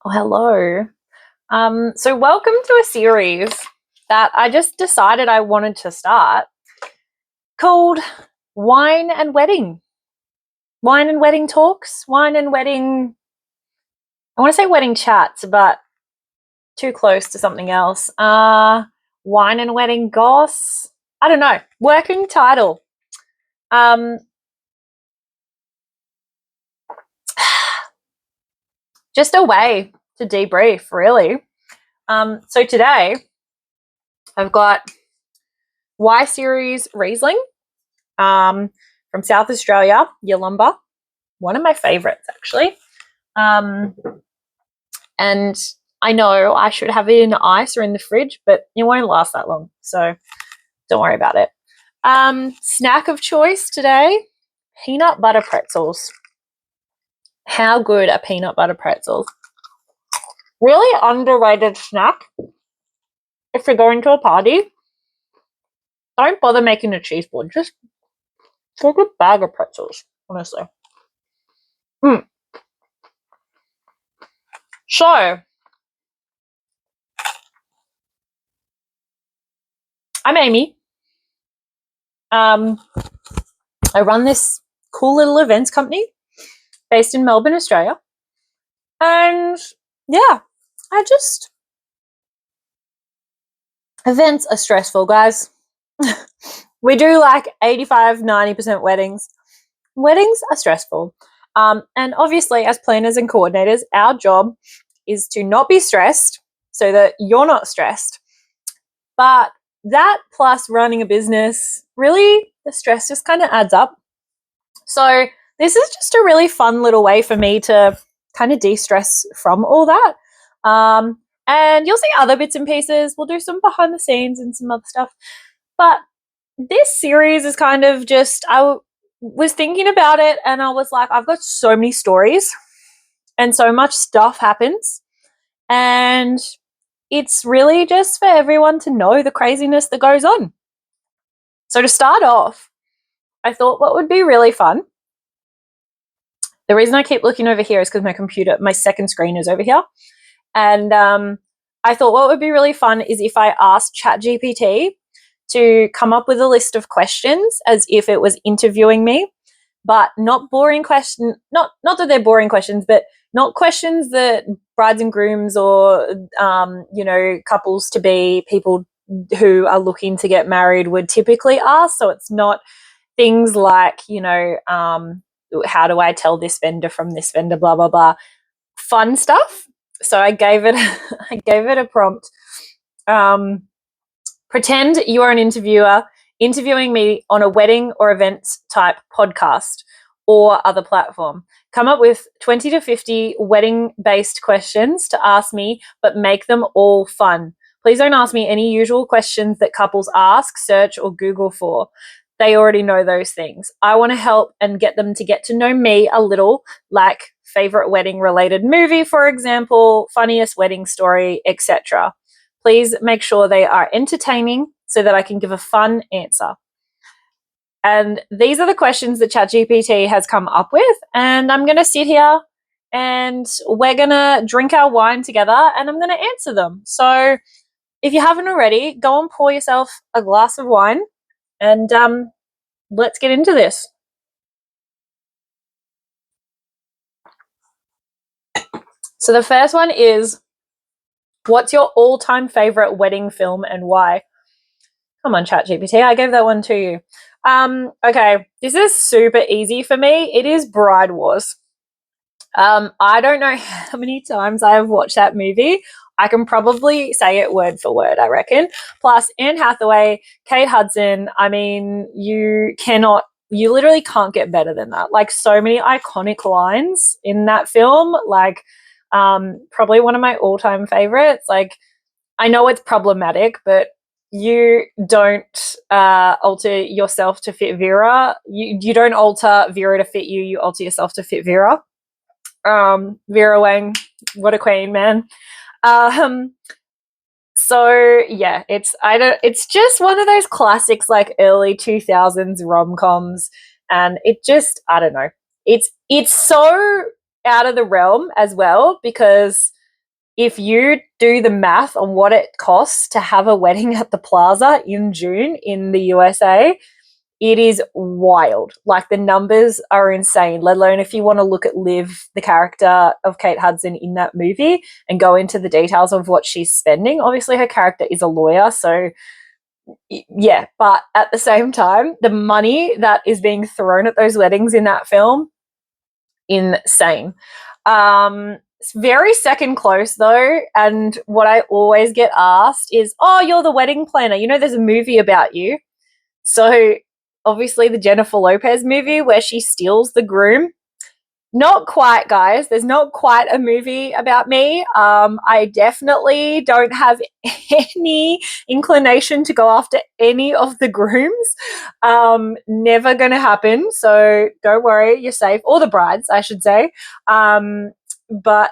Oh, hello. So welcome to a series that I just decided I wanted to start called Wine and Wedding. Wine and Wedding Talks, Wine and Wedding, I want to say Wedding Chats, but too close to something else. Wine and Wedding Goss, I don't know, working title. Just a way to debrief, really. So today I've got Y Series Riesling from South Australia, Yalumba, one of my favorites actually. And I know I should have it in ice or in the fridge, but it won't last that long, so don't worry about it. Snack of choice today, peanut butter pretzels. How good are peanut butter pretzels? Really underrated snack. If you're going to a party, don't bother making a cheese board. Just cook a bag of pretzels, honestly. So, I'm Amie. I run this cool little events company based in Melbourne, Australia. And yeah, events are stressful, guys. We do like 85-90% weddings. Weddings are stressful. And obviously, as planners and coordinators, our job is to not be stressed so that you're not stressed. But that plus running a business, really, the stress just kind of adds up. So this is just a really fun little way for me to kind of de-stress from all that. And you'll see other bits and pieces. We'll do some behind the scenes and some other stuff. But this series is kind of just, I was thinking about it and I was like, I've got so many stories and so much stuff happens. And it's really just for everyone to know the craziness that goes on. So to start off, I thought what would be really fun. The reason I keep looking over here is because my second screen is over here. And I thought what would be really fun is if I asked ChatGPT to come up with a list of questions as if it was interviewing me, but not boring questions, not that they're boring questions, but not questions that brides and grooms or, couples to be, people who are looking to get married would typically ask. So it's not things like, how do I tell this vendor from this vendor, blah, blah, blah, fun stuff. So I gave it a prompt. Pretend you are an interviewer interviewing me on a wedding or events type podcast or other platform. Come up with 20 to 50 wedding-based questions to ask me, but make them all fun. Please don't ask me any usual questions that couples ask, search, or Google for. They already know those things. I want to help and get them to get to know me a little, like favorite wedding-related movie, for example, funniest wedding story, etc. Please make sure they are entertaining so that I can give a fun answer. And these are the questions that ChatGPT has come up with. And I'm going to sit here and we're going to drink our wine together and I'm going to answer them. So if you haven't already, go and pour yourself a glass of wine and let's get into this. So the first one is, what's your all-time favorite wedding film and why? Come on, ChatGPT, I gave that one to you. Okay, this is super easy for me. It is Bride Wars. I don't know how many times I have watched that movie. I can probably say it word for word, I reckon. Plus, Anne Hathaway, Kate Hudson, I mean, you literally can't get better than that. Like, so many iconic lines in that film. Like, probably one of my all-time favorites. Like, I know it's problematic, but you don't alter yourself to fit Vera. You don't alter Vera to fit you. You alter yourself to fit Vera. Vera Wang, what a queen, man. So yeah, it's just one of those classics, like early 2000s rom-coms, and it just, I don't know. It's so out of the realm as well, because if you do the math on what it costs to have a wedding at the Plaza in June in the USA, it is wild. Like, the numbers are insane, let alone if you want to look at Liv, the character of Kate Hudson in that movie, and go into the details of what she's spending. Obviously, her character is a lawyer, so yeah, but at the same time, the money that is being thrown at those weddings in that film, insane. It's very second close though, and what I always get asked is, oh, you're the wedding planner, you know, there's a movie about you. So obviously the Jennifer Lopez movie where she steals the groom. Not quite, guys. There's not quite a movie about me. I definitely don't have any inclination to go after any of the grooms. Never going to happen. So don't worry, you're safe. Or the brides, I should say. But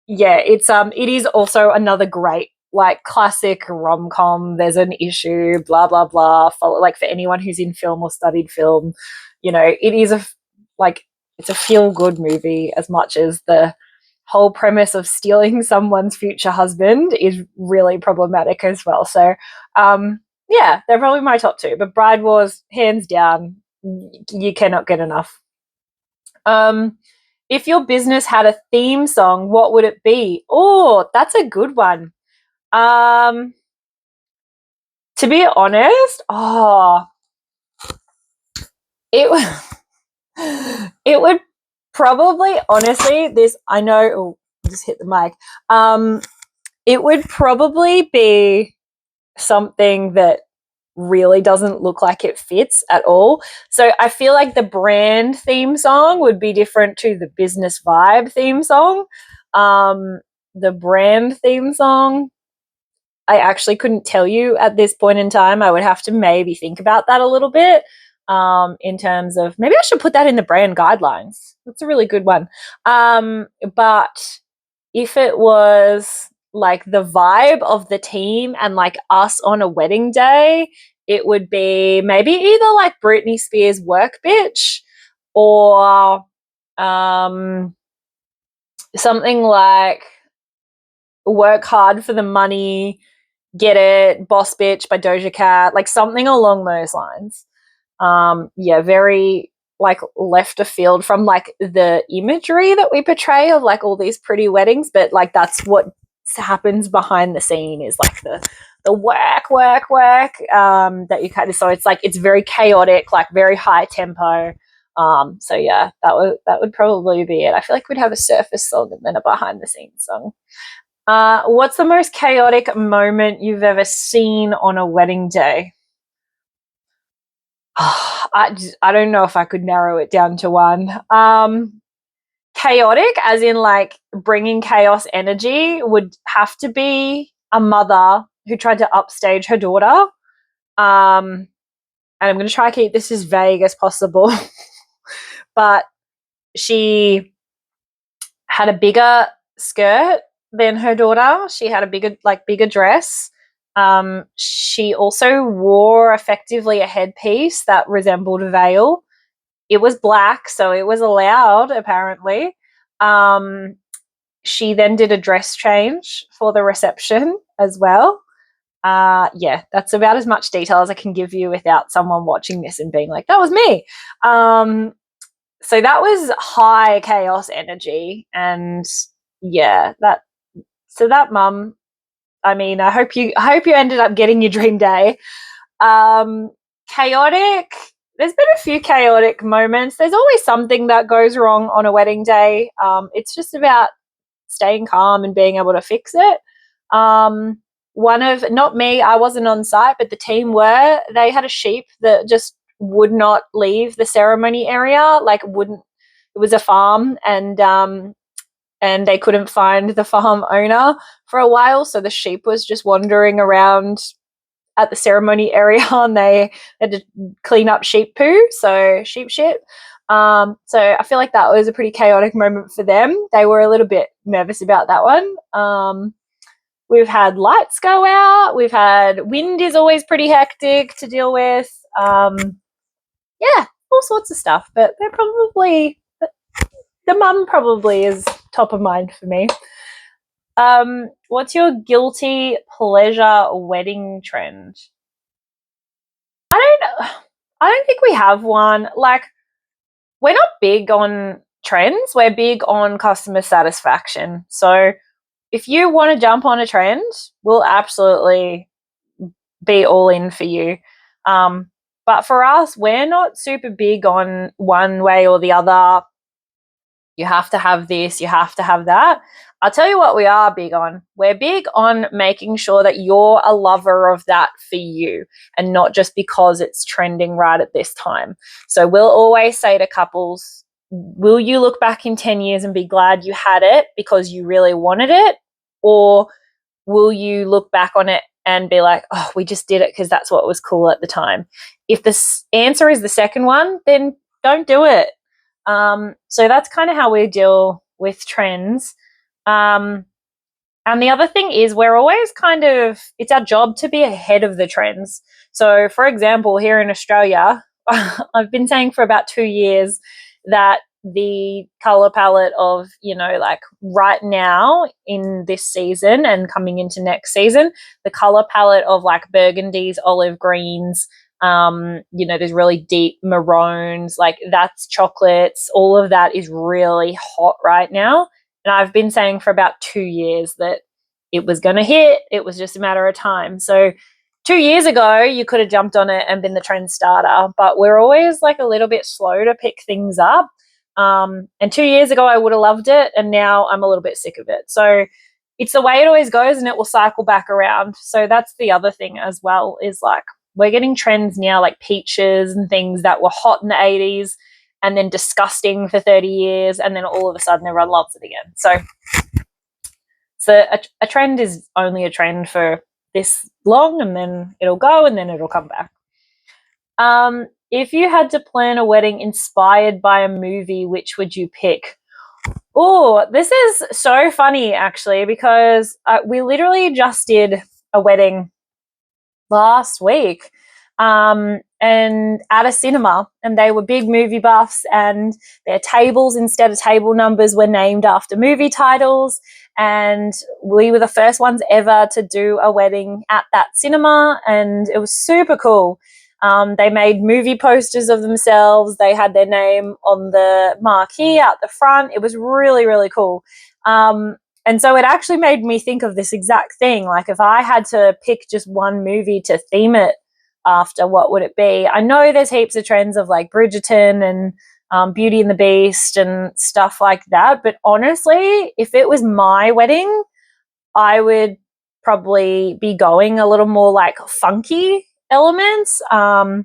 yeah, it is also another great, like, classic rom-com. There's an issue, blah blah blah. Like, for anyone who's in film or studied film, you know, it is it's a feel-good movie as much as the whole premise of stealing someone's future husband is really problematic as well. So, yeah, they're probably my top two. But Bride Wars, hands down, you cannot get enough. If your business had a theme song, what would it be? Oh, that's a good one. To be honest, it it would probably, honestly, this, I know, oh, just hit the mic. It would probably be something that really doesn't look like it fits at all. So I feel like the brand theme song would be different to the business vibe theme song. The brand theme song, I actually couldn't tell you at this point in time. I would have to maybe think about that a little bit, in terms of, maybe I should put that in the brand guidelines. That's a really good one. But if it was like the vibe of the team and like us on a wedding day, it would be maybe either like Britney Spears' Work Bitch, or something like Work Hard for the Money, Get It, Boss Bitch by Doja Cat, like something along those lines. Yeah, very like left of field from like the imagery that we portray of like all these pretty weddings, but like that's what happens behind the scene, is like the work that you kind of, so it's like it's very chaotic, like very high tempo. So yeah, that would probably be it. I feel like we'd have a surface song and then a behind the scenes song. What's the most chaotic moment you've ever seen on a wedding day? I don't know if I could narrow it down to one. Chaotic, as in like bringing chaos energy, would have to be a mother who tried to upstage her daughter. And I'm going to try to keep this as vague as possible. But she had a bigger skirt than her daughter. She had a bigger dress. She also wore effectively a headpiece that resembled a veil. It was black, so it was allowed, apparently. She then did a dress change for the reception as well. Yeah, that's about as much detail as I can give you without someone watching this and being like, that was me. So that was high chaos energy. And yeah, that mum, I mean, I hope you ended up getting your dream day. Chaotic, there's been a few chaotic moments. There's always something that goes wrong on a wedding day. It's just about staying calm and being able to fix it. Not me, I wasn't on site, but the team were. They had a sheep that just would not leave the ceremony area, like wouldn't. It was a farm, and they couldn't find the farm owner for a while, so the sheep was just wandering around at the ceremony area, and they had to clean up sheep poo, so sheep shit. So I feel like that was a pretty chaotic moment for them. They were a little bit nervous about that one. We've had lights go out. We've had wind is always pretty hectic to deal with. Yeah, all sorts of stuff. But they're probably, the mum probably is top of mind for me. What's your guilty pleasure wedding trend? I don't think we have one. Like, we're not big on trends. We're big on customer satisfaction. So if you want to jump on a trend, we'll absolutely be all in for you. But for us, we're not super big on one way or the other. You have to have this, you have to have that. I'll tell you what we are big on. We're big on making sure that you're a lover of that for you and not just because it's trending right at this time. So we'll always say to couples, will you look back in 10 years and be glad you had it because you really wanted it? Or will you look back on it and be like, oh, we just did it because that's what was cool at the time? If the answer is the second one, then don't do it. So that's kind of how we deal with trends. And the other thing is we're always it's our job to be ahead of the trends. So, for example, here in Australia, I've been saying for about 2 years that the color palette of, like right now in this season and coming into next season, the color palette of like burgundies, olive greens, there's really deep maroons, like that's chocolates, all of that is really hot right now. And I've been saying for about 2 years that it was going to hit. It was just a matter of time. So 2 years ago, you could have jumped on it and been the trend starter, but we're always like a little bit slow to pick things up. And 2 years ago, I would have loved it. And now I'm a little bit sick of it. So it's the way it always goes and it will cycle back around. So that's the other thing as well, is like we're getting trends now like peaches and things that were hot in the 80s and then disgusting for 30 years. And then all of a sudden everyone loves it again. So a trend is only a trend for this long and then it'll go and then it'll come back. If you had to plan a wedding inspired by a movie, which would you pick? Oh, this is so funny actually, because we literally just did a wedding last week and at a cinema, and they were big movie buffs, and their tables, instead of table numbers, were named after movie titles. And we were the first ones ever to do a wedding at that cinema, and it was super cool. They made movie posters of themselves. They had their name on the marquee out the front. It was really, really cool. And so it actually made me think of this exact thing. Like, if I had to pick just one movie to theme it after, what would it be? I know there's heaps of trends of like Bridgerton and Beauty and the Beast and stuff like that. But honestly, if it was my wedding, I would probably be going a little more like funky elements. I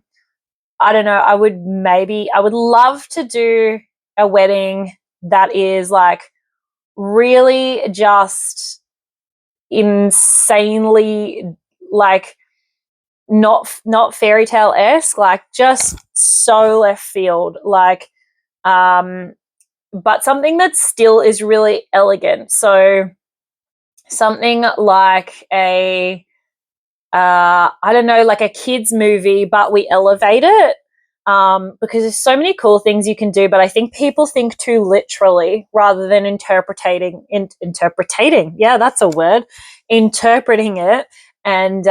don't know. I would love to do a wedding that is like really just insanely like not fairy tale-esque, like just so left field, like but something that still is really elegant. So something like I don't know, like a kids movie, but we elevate it. Because there's so many cool things you can do, but I think people think too literally rather than interpreting. Yeah, that's a word. Interpreting it and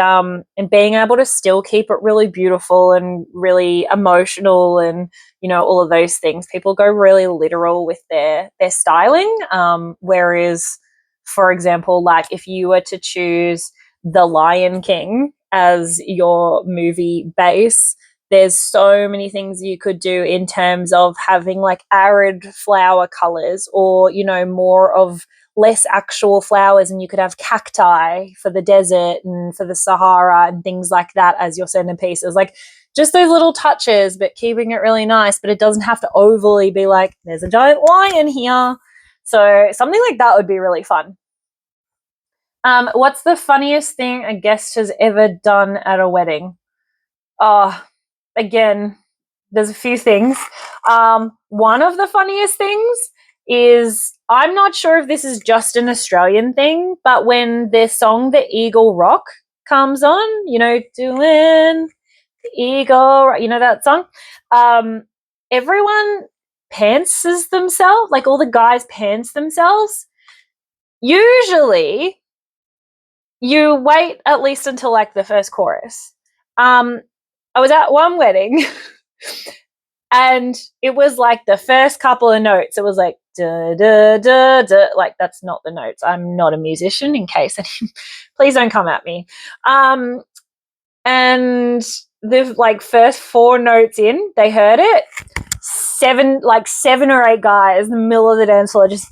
being able to still keep it really beautiful and really emotional and all of those things. People go really literal with their styling. Whereas, for example, like if you were to choose The Lion King as your movie base, there's so many things you could do in terms of having like arid flower colors, or more of less actual flowers, and you could have cacti for the desert and for the Sahara and things like that as your centerpieces. Like just those little touches, but keeping it really nice, but it doesn't have to overly be like there's a giant lion here. So something like that would be really fun. What's the funniest thing a guest has ever done at a wedding? Oh, again, there's a few things. One of the funniest things is, I'm not sure if this is just an Australian thing, but when their song The Eagle Rock comes on, doing the eagle, that song, everyone pantses themselves, like all the guys pants themselves. usually you wait at least until like the first chorus. I was at one wedding and it was like the first couple of notes. It was like da da da da. Like that's not the notes. I'm not a musician. In case, please don't come at me. And the like first 4 notes in, they heard it. 7 or 8 guys in the middle of the dance floor just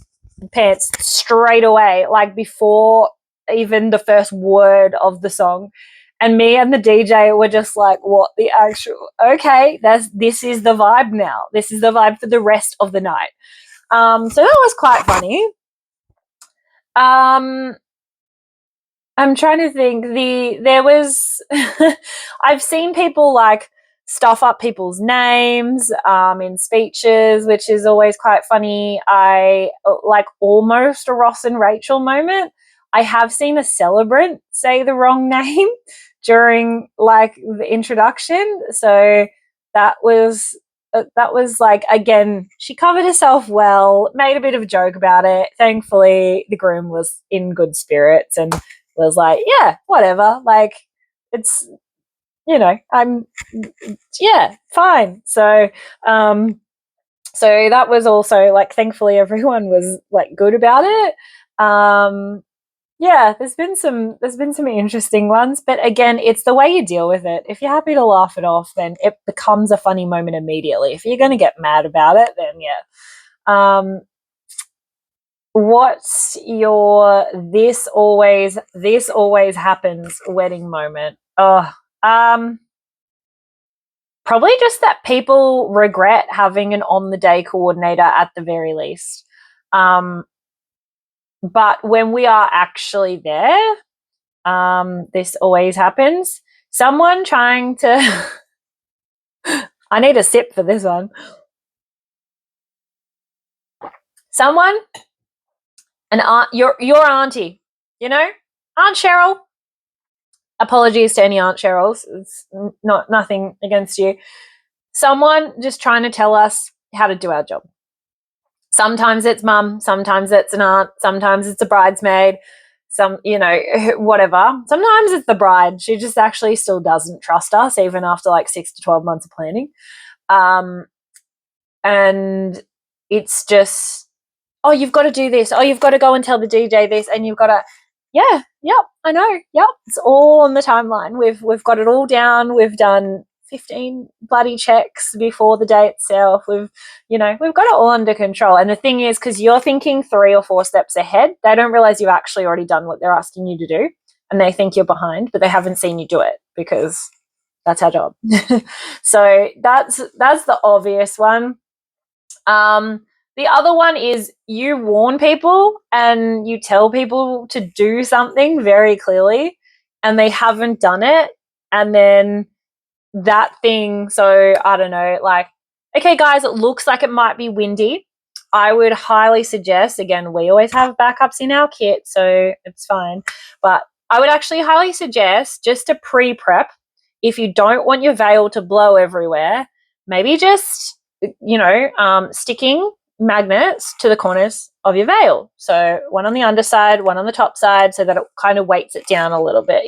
pants straight away, like before even the first word of the song. And me and the DJ were just like, what the actual, okay, this is the vibe now. This is the vibe for the rest of the night. So that was quite funny. I'm trying to think. There was I've seen people like stuff up people's names in speeches, which is always quite funny. I like almost a Ross and Rachel moment. I have seen a celebrant say the wrong name during like the introduction. So that was like, again, she covered herself well, made a bit of a joke about it. Thankfully, the groom was in good spirits and was like, yeah, whatever. Like, it's, I'm, yeah, fine. So that was also like, thankfully, everyone was like good about it. Yeah, there's been some interesting ones, but again, it's the way you deal with it. If you're happy to laugh it off, then it becomes a funny moment immediately. If you're going to get mad about it, then yeah. What's your this always happens wedding moment? Probably just that people regret having an on the day coordinator at the very least. But when we are actually there, this always happens. Someone trying to I need a sip for this one. Someone, your auntie, Aunt Cheryl. Apologies to any Aunt Cheryls. It's nothing against you. Someone just trying to tell us how to do our job. Sometimes it's mum, sometimes it's an aunt, sometimes it's a bridesmaid, whatever. Sometimes it's the bride. She just actually still doesn't trust us, even after like 6 to 12 months of planning. And it's just, oh, you've got to do this. Oh, you've got to go and tell the DJ this, and you've got to, yeah, yep, I know, yep. It's all on the timeline. We've got it all down. We've done 15 bloody checks before the day itself. We've got it all under control. And the thing is, because you're thinking 3 or 4 steps ahead, they don't realize you've actually already done what they're asking you to do, and they think you're behind, but they haven't seen you do it because that's our job. So that's the obvious one. The other one is you warn people and you tell people to do something very clearly and they haven't done it. And then that thing, so I don't know, like, okay, guys, it looks like it might be windy. I would highly suggest, again, we always have backups in our kit, so it's fine. But I would actually highly suggest just to pre-prep, if you don't want your veil to blow everywhere, maybe just, sticking magnets to the corners of your veil. So one on the underside, one on the top side, so that it kind of weights it down a little bit,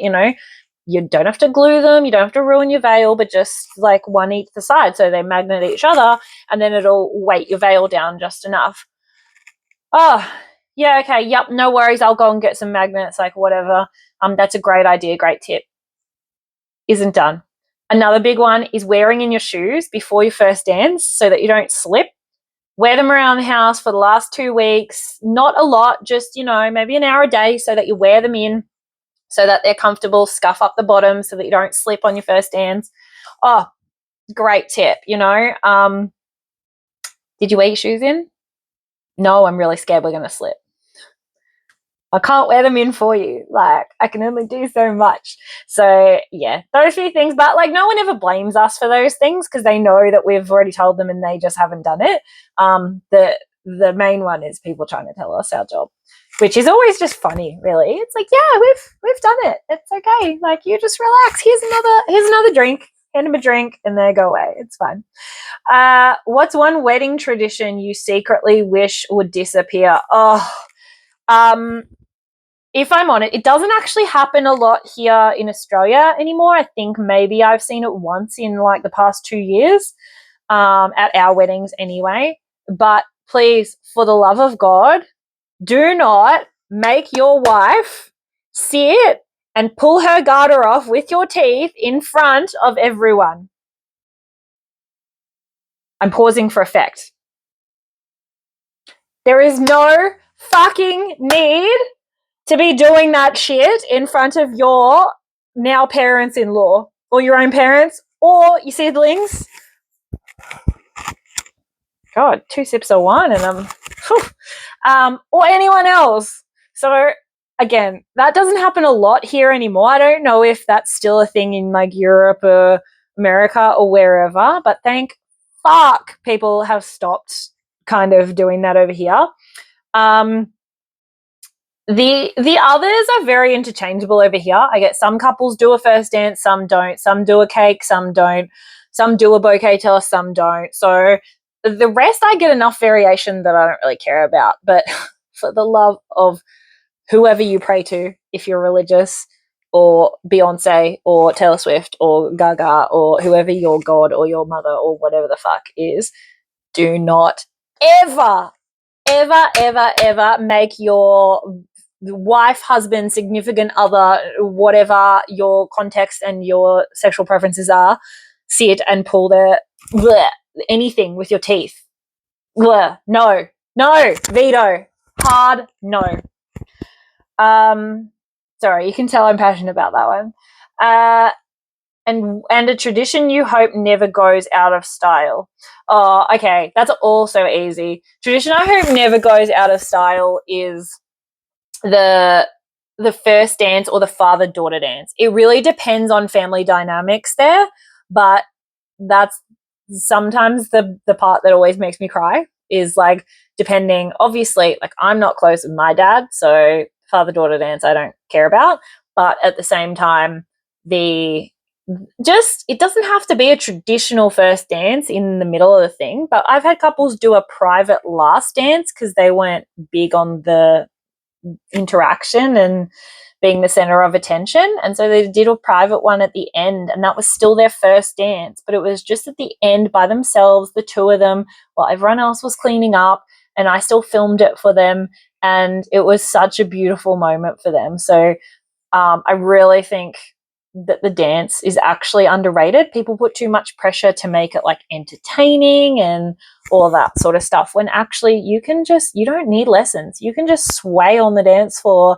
You don't have to glue them, you don't have to ruin your veil, but just like one each side so they magnet each other, and then it'll weight your veil down just enough. Oh, yeah, okay, yep, no worries, I'll go and get some magnets, like whatever. That's a great idea, great tip. Isn't done. Another big one is wearing in your shoes before your first dance so that you don't slip. Wear them around the house for the last 2 weeks. Not a lot, just, maybe an hour a day so that you wear them in so that they're comfortable. Scuff up the bottom so that you don't slip on your first dance. Oh, great tip, Did you wear your shoes in? No, I'm really scared we're going to slip. I can't wear them in for you. Like, I can only do so much. So, yeah, those few things. But, like, no one ever blames us for those things because they know that we've already told them and they just haven't done it. The main one is people trying to tell us our job, which is always just funny, really. It's like, yeah, we've done it. It's okay. Like, you just relax. Here's another drink. Hand them a drink and they go away. It's fine. What's one wedding tradition you secretly wish would disappear? Oh, If I'm on it, it doesn't actually happen a lot here in Australia anymore. I think maybe I've seen it once in like the past 2 years, at our weddings anyway. But please, for the love of God, do not make your wife sit and pull her garter off with your teeth in front of everyone. I'm pausing for effect. There is no fucking need to be doing that shit in front of your now parents-in-law or your own parents or your siblings. God, 2 sips of wine and or anyone else. So again, that doesn't happen a lot here anymore. I don't know if that's still a thing in like Europe or America or wherever, but thank fuck people have stopped kind of doing that over here. The others are very interchangeable over here. I get some couples do a first dance, some don't. Some do a cake, some don't. Some do a bouquet toss, some don't. So the rest, I get enough variation that I don't really care about. But for the love of whoever you pray to, if you're religious, or Beyonce, or Taylor Swift, or Gaga, or whoever your god or your mother or whatever the fuck is, do not ever, ever, ever, ever make your wife, husband, significant other, whatever your context and your sexual preferences are, sit and pull their anything with your teeth. No, veto, hard no. Sorry, you can tell I'm passionate about that one. And a tradition you hope never goes out of style. Oh, okay, that's also easy. Tradition I hope never goes out of style is the first dance or the father-daughter dance. It really depends on family dynamics there, but that's sometimes the part that always makes me cry is like, depending, obviously, like I'm not close with my dad, so father-daughter dance I don't care about, but at the same time, it doesn't have to be a traditional first dance in the middle of the thing, but I've had couples do a private last dance because they weren't big on the interaction and being the center of attention, and so they did a private one at the end, and that was still their first dance, but it was just at the end by themselves, the two of them, while everyone else was cleaning up, and I still filmed it for them, and it was such a beautiful moment for them. So I really think that the dance is actually underrated. People put too much pressure to make it like entertaining and all that sort of stuff, when actually you don't need lessons. You can just sway on the dance floor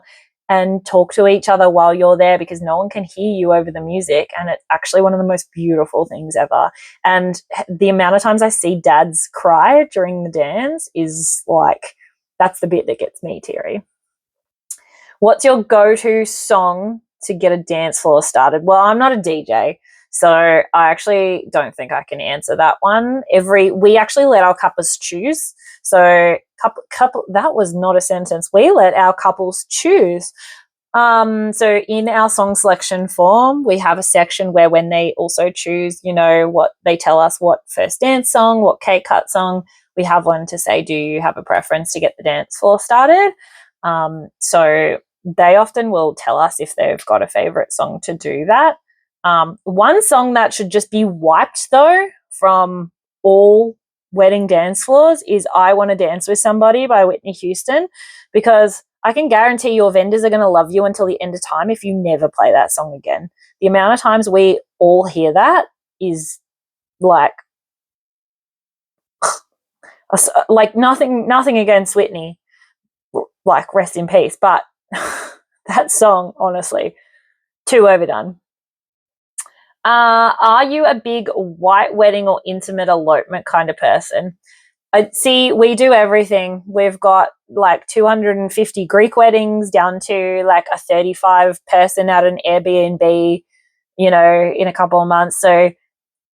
and talk to each other while you're there, because no one can hear you over the music, and it's actually one of the most beautiful things ever. And the amount of times I see dads cry during the dance is like, that's the bit that gets me teary. What's your go-to song to get a dance floor started? Well, I'm not a DJ, so I actually don't think I can answer that one. We actually let our couples choose. So couple that was not a sentence. We let our couples choose. So in our song selection form, we have a section where when they also choose, what they tell us, what first dance song, what cake cut song, we have one to say, do you have a preference to get the dance floor started? So they often will tell us if they've got a favorite song to do that. One song that should just be wiped, though, from all wedding dance floors is I Want to Dance with Somebody by Whitney Houston, because I can guarantee your vendors are going to love you until the end of time if you never play that song again. The amount of times we all hear that is like nothing against Whitney, like rest in peace, but that song, honestly, too overdone. Are you a big white wedding or intimate elopement kind of person? See, we do everything. We've got like 250 Greek weddings down to like a 35 person at an Airbnb, in a couple of months. So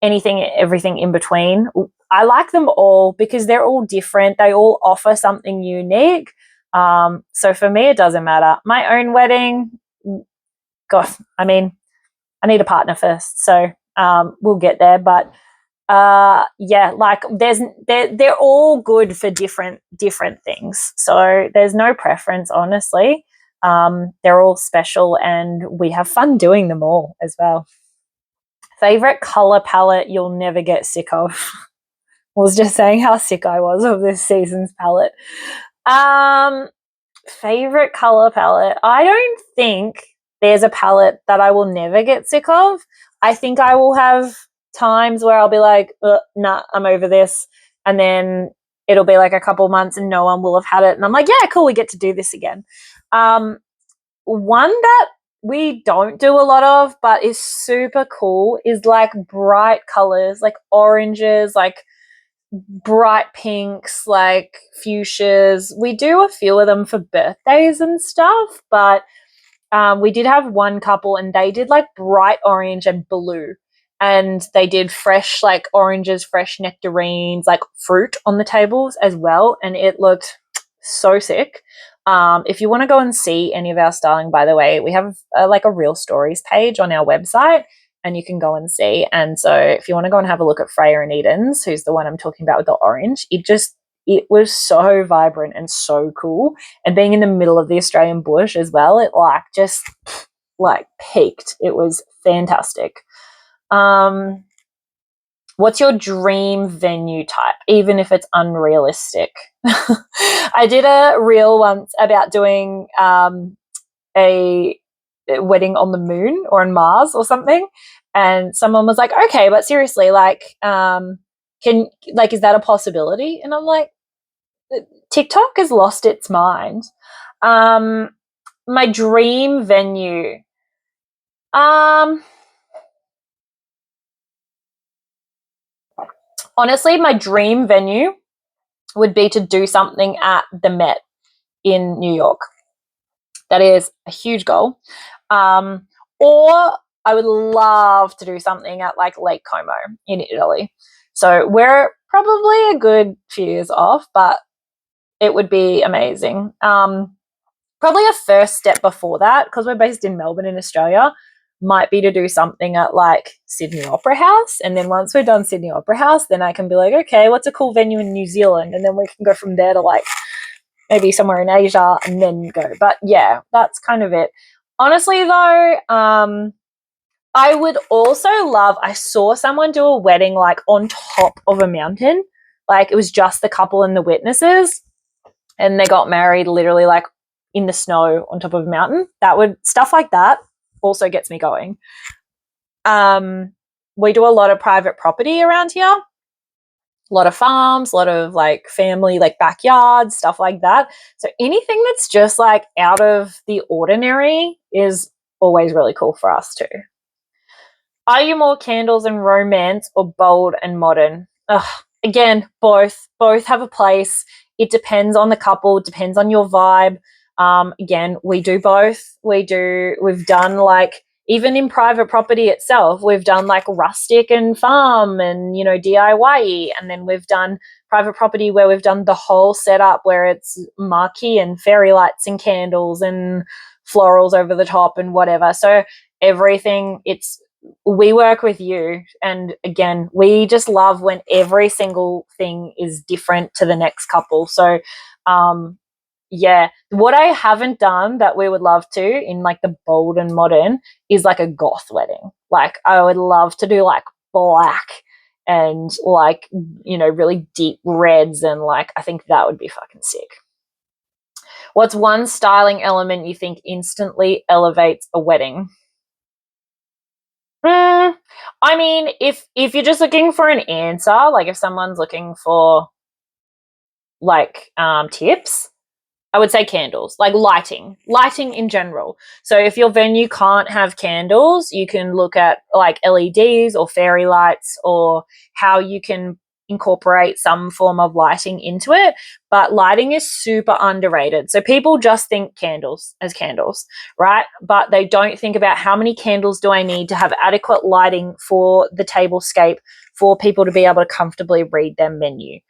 everything in between. I like them all because they're all different. They all offer something unique. So for me, it doesn't matter. My own wedding, gosh, I mean, I need a partner first. So we'll get there. But Yeah, like they're all good for different things. So there's no preference, honestly. They're all special, and we have fun doing them all as well. Favorite color palette you'll never get sick of. I was just saying how sick I was of this season's palette. Favorite color palette. I don't think there's a palette that I will never get sick of. I think I will have times where I'll be like, nah, I'm over this. And then it'll be like a couple months and no one will have had it. And I'm like, yeah, cool, we get to do this again. One that we don't do a lot of, but is super cool, is like bright colors, like oranges, like bright pinks, like fuchsias. We do a few of them for birthdays and stuff, but we did have one couple and they did like bright orange and blue. And they did fresh, like oranges, fresh nectarines, like fruit on the tables as well. And it looked so sick. If you want to go and see any of our styling, by the way, we have like a Real Stories page on our website and you can go and see. And so if you want to go and have a look at Freya and Eden's, who's the one I'm talking about with the orange, it was so vibrant and so cool. And being in the middle of the Australian bush as well, it like just like peaked. It was fantastic. What's your dream venue type, even if it's unrealistic? I did a reel once about doing a wedding on the moon or on Mars or something, and someone was like, okay, but seriously, like is that a possibility? And I'm like, TikTok has lost its mind. My dream venue, honestly, my dream venue would be to do something at the Met in New York. That is a huge goal. Or I would love to do something at like Lake Como in Italy. So we're probably a good few years off, but it would be amazing. Probably a first step before that, because we're based in Melbourne in Australia, might be to do something at like Sydney Opera House. And then once we're done Sydney Opera House, then I can be like, okay, what's a cool venue in New Zealand? And then we can go from there to like maybe somewhere in Asia and then go. But yeah, that's kind of it. Honestly though, I would also love, I saw someone do a wedding like on top of a mountain. Like it was just the couple and the witnesses, and they got married literally like in the snow on top of a mountain. Stuff like that also gets me going. We do a lot of private property around here, a lot of farms, a lot of like family, like backyards, stuff like that. So anything that's just like out of the ordinary is always really cool for us too. Are you more candles and romance or bold and modern? Again, both have a place. It depends on the couple, it depends on your vibe. Again, we do both. We've done like, even in private property itself, we've done like rustic and farm and, DIY. And then we've done private property where we've done the whole setup where it's marquee and fairy lights and candles and florals over the top and whatever. So everything, we work with you, and again, we just love when every single thing is different to the next couple. So yeah, what I haven't done that we would love to in like the bold and modern is like a goth wedding. Like I would love to do like black and like really deep reds, and like I think that would be fucking sick. What's one styling element you think instantly elevates a wedding? I mean, if you're just looking for an answer, like if someone's looking for like tips, I would say candles, like lighting in general. So if your venue can't have candles, you can look at like LEDs or fairy lights, or how you can incorporate some form of lighting into it. But lighting is super underrated. So people just think candles as candles, right? But they don't think about how many candles do I need to have adequate lighting for the tablescape for people to be able to comfortably read their menu.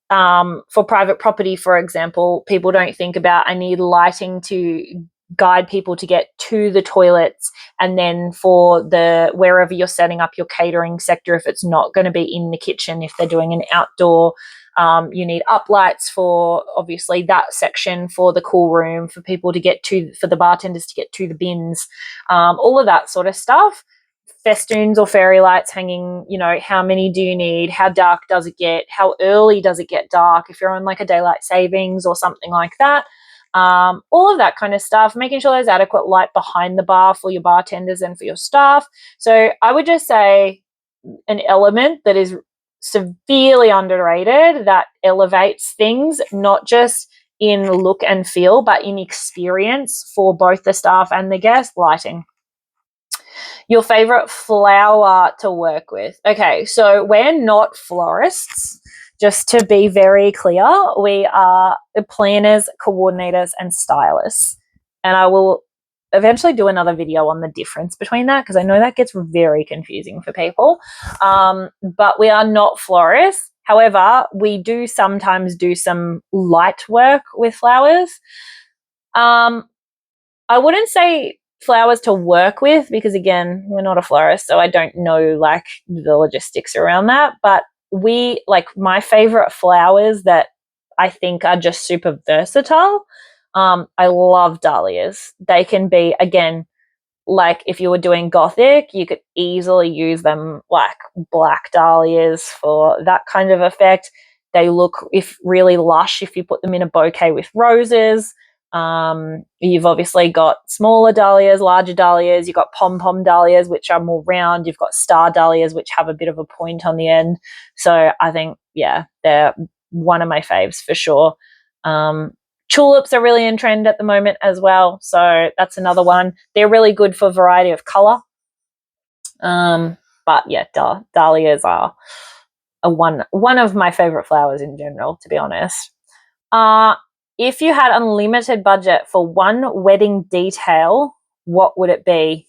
For private property, for example, people don't think about, I need lighting to guide people to get to the toilets, and then for the wherever you're setting up your catering sector, if it's not going to be in the kitchen, if they're doing an outdoor, you need up lights for obviously that section, for the cool room, for people to get to, for the bartenders to get to the bins, all of that sort of stuff. Festoons or fairy lights hanging, how many do you need? How dark does it get? How early does it get dark if you're on like a daylight savings or something like that? All of that kind of stuff, making sure there's adequate light behind the bar for your bartenders and for your staff. So I would just say an element that is severely underrated, that elevates things, not just in look and feel, but in experience for both the staff and the guest: lighting. Your favorite flower to work with. Okay, so we're not florists. Just to be very clear, we are planners, coordinators, and stylists. And I will eventually do another video on the difference between that, because I know that gets very confusing for people. But we are not florists. However, we do sometimes do some light work with flowers. I wouldn't say flowers to work with, because again, we're not a florist, so I don't know like the logistics around that. But we, like, my favorite flowers that I think are just super versatile, I love dahlias. They can be, again, like if you were doing gothic, you could easily use them like black dahlias for that kind of effect. They look really lush if you put them in a bouquet with roses. You've obviously got smaller dahlias, larger dahlias. You've got pom-pom dahlias, which are more round. You've got star dahlias, which have a bit of a point on the end. So I think, yeah, they're one of my faves for sure. Tulips are really in trend at the moment as well, so that's another one. They're really good for variety of colour. But yeah, dahlias are one of my favourite flowers in general, to be honest. If you had unlimited budget for one wedding detail, what would it be?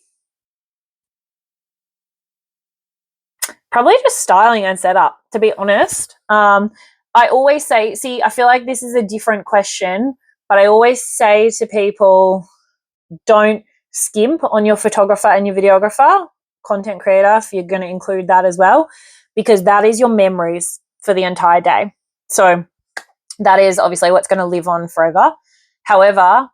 Probably just styling and setup, to be honest. I always say, I feel like this is a different question, but I always say to people, don't skimp on your photographer and your videographer, content creator, if you're going to include that as well, because that is your memories for the entire day. So that is obviously what's going to live on forever. However,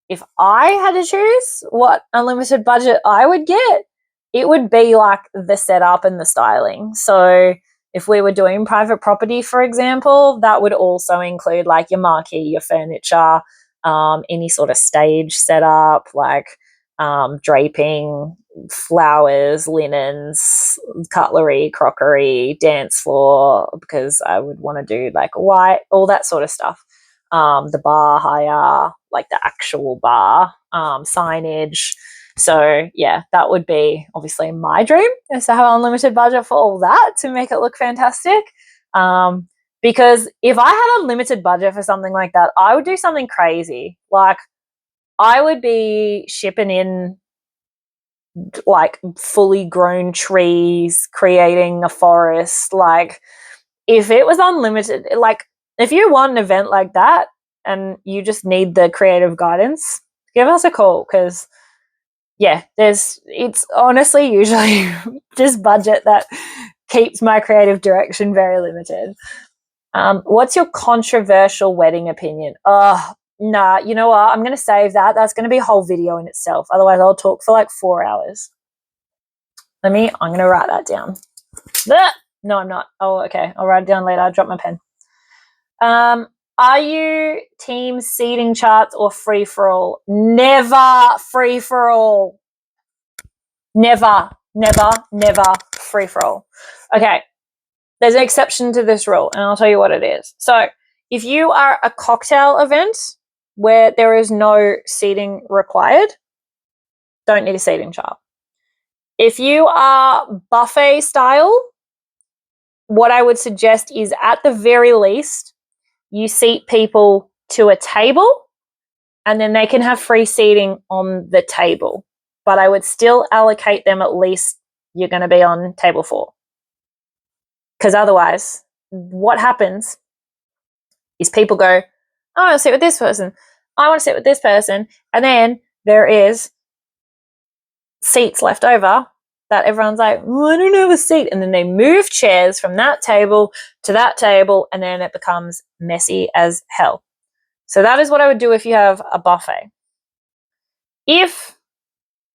if I had to choose what unlimited budget I would get, it would be like the setup and the styling. So if we were doing private property, for example, that would also include like your marquee, your furniture, any sort of stage setup, like draping, flowers, linens, cutlery, crockery, dance floor, because I would want to do like white, all that sort of stuff. The bar hire, like the actual bar, signage. So yeah, that would be obviously my dream, is to have unlimited budget for all that to make it look fantastic. Because if I had unlimited budget for something like that, I would do something crazy. Like I would be shipping in like fully grown trees, creating a forest. Like if it was unlimited, like if you want an event like that and you just need the creative guidance, give us a call, because yeah, it's honestly usually just budget that keeps my creative direction very limited. What's your controversial wedding opinion? Nah, you know what? I'm going to save that. That's going to be a whole video in itself. Otherwise, I'll talk for like 4 hours. I'm going to write that down. No, I'm not. Oh, okay. I'll write it down later. I dropped my pen. Are you team seating charts or free for all? Never free for all. Never free for all. Okay. There's an exception to this rule, and I'll tell you what it is. So if you are a cocktail event where there is no seating required, don't need a seating chart. If you are buffet style, what I would suggest is at the very least, you seat people to a table and then they can have free seating on the table. But I would still allocate them, at least you're going to be on table 4. Because otherwise, what happens is people go, oh, I want to sit with this person. I want to sit with this person. And then there is seats left over that everyone's like, oh, I don't have a seat. And then they move chairs from that table to that table, and then it becomes messy as hell. So that is what I would do if you have a buffet. If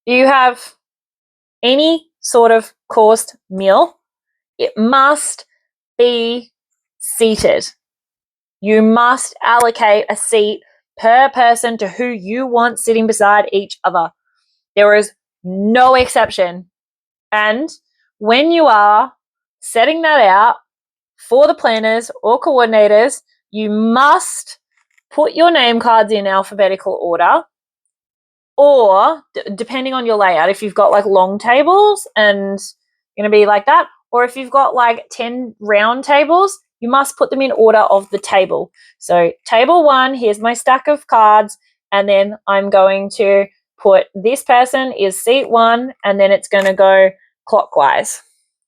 you have any sort of coursed meal, it must be seated. You must allocate a seat per person to who you want sitting beside each other. There is no exception. And when you are setting that out for the planners or coordinators, you must put your name cards in alphabetical order, or depending on your layout, if you've got like long tables and you're going to be like that, or if you've got like 10 round tables, you must put them in order of the table. So table 1, here's my stack of cards, and then I'm going to put this person is seat 1, and then it's going to go clockwise.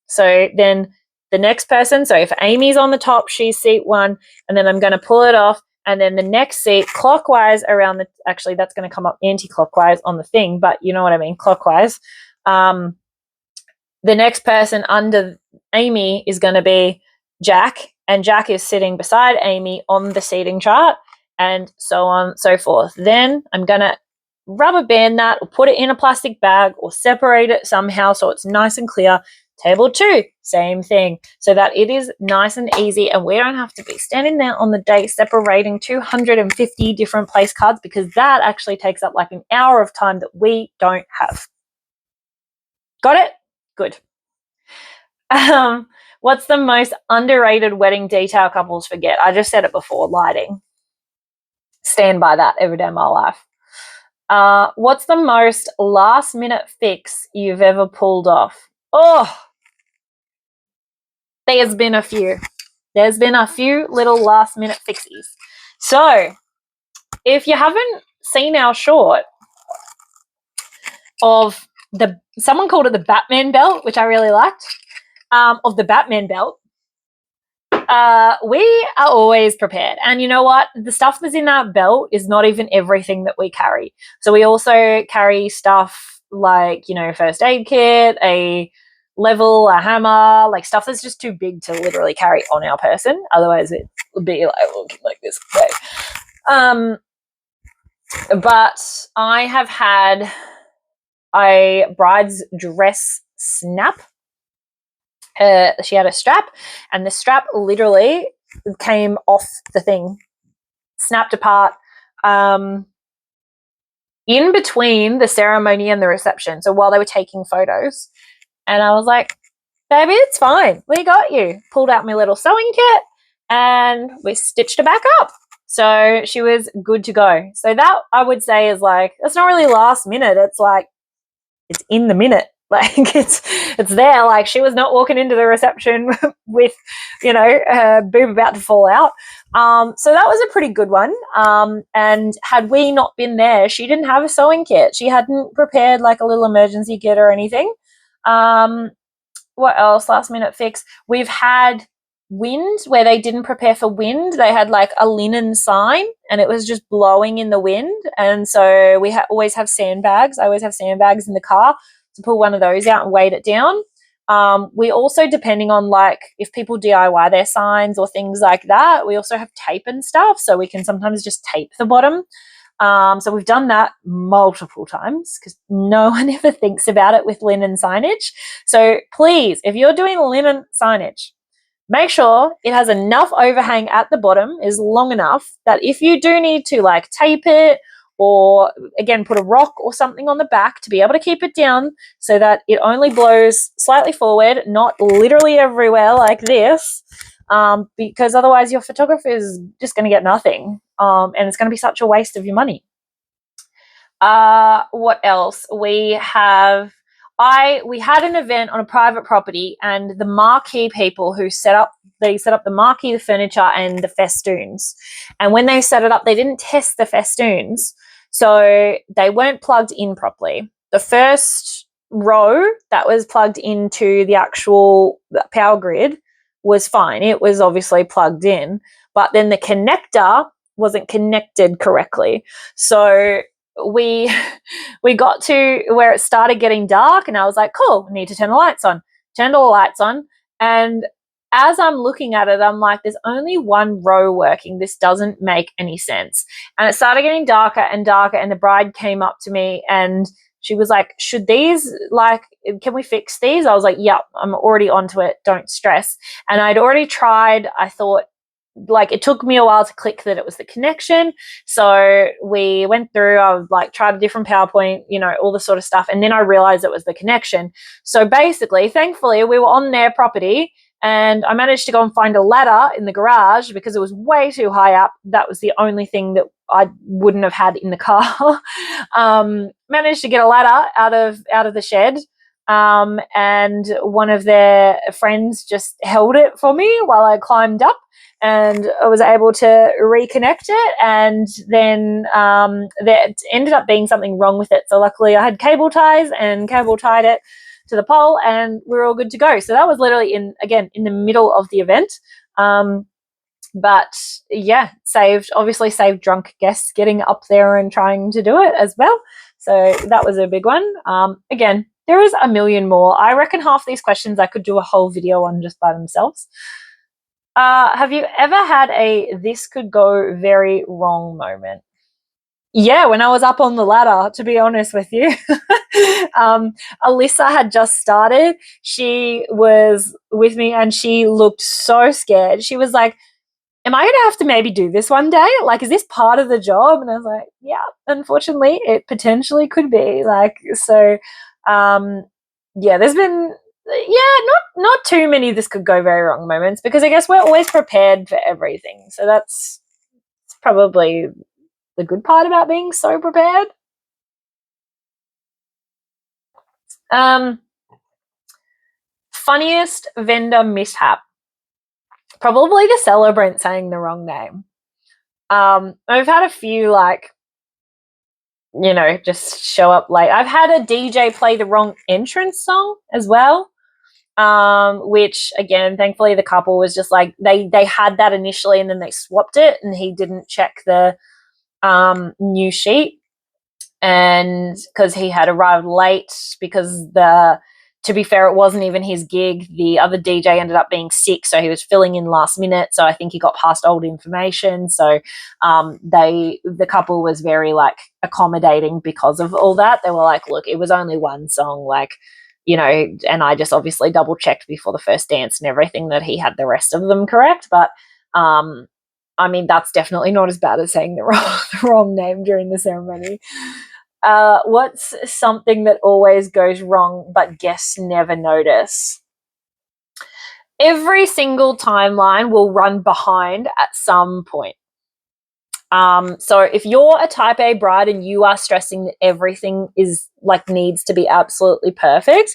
So then the next person, so if Amie's on the top, she's seat 1, and then I'm going to pull it off, and then the next seat clockwise around the, actually that's going to come up anti-clockwise on the thing, but you know what I mean, clockwise. The next person under Amie is going to be Jack, and Jack is sitting beside Amie on the seating chart, and so on and so forth. Then I'm going to rubber band that, or put it in a plastic bag, or separate it somehow so it's nice and clear. Table 2, same thing, so that it is nice and easy, and we don't have to be standing there on the day separating 250 different place cards, because that actually takes up like an hour of time that we don't have. Got it? Good. What's the most underrated wedding detail couples forget? I just said it before, lighting. Stand by that every day of my life. What's the most last minute fix you've ever pulled off? Oh, there's been a few. There's been a few little last minute fixies. So if you haven't seen our short of someone called it the Batman belt, which I really liked, of the Batman belt, we are always prepared. And you know what? The stuff that's in that belt is not even everything that we carry. So we also carry stuff like, first aid kit, a level, a hammer, like stuff that's just too big to literally carry on our person. Otherwise it would be looking like this. But I have had a bride's dress snap. She had a strap, and the strap literally came off the thing, snapped apart, in between the ceremony and the reception. So while they were taking photos, and I was like, baby, it's fine. We got you. Pulled out my little sewing kit and we stitched her back up. So she was good to go. So that I would say is like, it's not really last minute. It's like, it's in the minute. Like it's there. Like she was not walking into the reception with, her boob about to fall out. So that was a pretty good one. And had we not been there, she didn't have a sewing kit. She hadn't prepared like a little emergency kit or anything. What else? Last minute fix. We've had wind where they didn't prepare for wind. They had like a linen sign and it was just blowing in the wind. And so we always have sandbags. I always have sandbags in the car to pull one of those out and weight it down. We also, depending on like if people DIY their signs or things like that, we also have tape and stuff. So we can sometimes just tape the bottom. So we've done that multiple times because no one ever thinks about it with linen signage. So please, if you're doing linen signage, make sure it has enough overhang at the bottom, is long enough that if you do need to like tape it or again put a rock or something on the back to be able to keep it down so that it only blows slightly forward, not literally everywhere like this, because otherwise your photographer is just going to get nothing, and it's going to be such a waste of your money. What else? We had an event on a private property, and the marquee people who set up the marquee, the furniture, and the festoons. And when they set it up, they didn't test the festoons, so they weren't plugged in properly. The first row that was plugged into the actual power grid was fine. It was obviously plugged in, but then the connector wasn't connected correctly. So we we got to where it started getting dark, and I was like, cool, need to turn the lights on. Turned all the lights on, and as I'm looking at it, I'm like, there's only one row working. This doesn't make any sense. And it started getting darker and darker, and the bride came up to me and she was like, should these, like, can we fix these? I was like, yep, I'm already onto it. Don't stress. And I'd already tried. I thought, like, it took me a while to click that it was the connection. So we went through, I like tried a different PowerPoint, all the sort of stuff. And then I realized it was the connection. So basically, thankfully, we were on their property, and I managed to go and find a ladder in the garage because it was way too high up. That was the only thing that I wouldn't have had in the car. Managed to get a ladder out of the shed. And one of their friends just held it for me while I climbed up, and I was able to reconnect it. And then there ended up being something wrong with it. So luckily I had cable ties and cable tied it to the pole, and we were all good to go. So that was literally in the middle of the event. But yeah, obviously saved drunk guests getting up there and trying to do it as well. So that was a big one. Again, there is a million more. I reckon half these questions I could do a whole video on just by themselves. Have you ever had a this could go very wrong moment? Yeah, when I was up on the ladder, to be honest with you. Alyssa had just started. She was with me and she looked so scared. She was like, am I going to have to maybe do this one day? Like, is this part of the job? And I was like, yeah, unfortunately, it potentially could be. Like, so, yeah, there's been, not too many this could go very wrong moments, because I guess we're always prepared for everything. So that's probably the good part about being so prepared. Funniest vendor mishap. Probably the celebrant saying the wrong name. I've had a few, like, just show up late. I've had a DJ play the wrong entrance song as well, which, again, thankfully the couple was just like, they had that initially and then they swapped it, and he didn't check the new sheet, and because he had arrived late, because to be fair, it wasn't even his gig. The other DJ ended up being sick, so he was filling in last minute. So I think he got passed old information. So the couple was very, like, accommodating because of all that. They were like, look, it was only one song, like, and I just obviously double checked before the first dance and everything that he had the rest of them correct. But I mean, that's definitely not as bad as saying the wrong name during the ceremony. What's something that always goes wrong but guests never notice? Every single timeline will run behind at some point. So if you're a type A bride and you are stressing that everything is, like, needs to be absolutely perfect,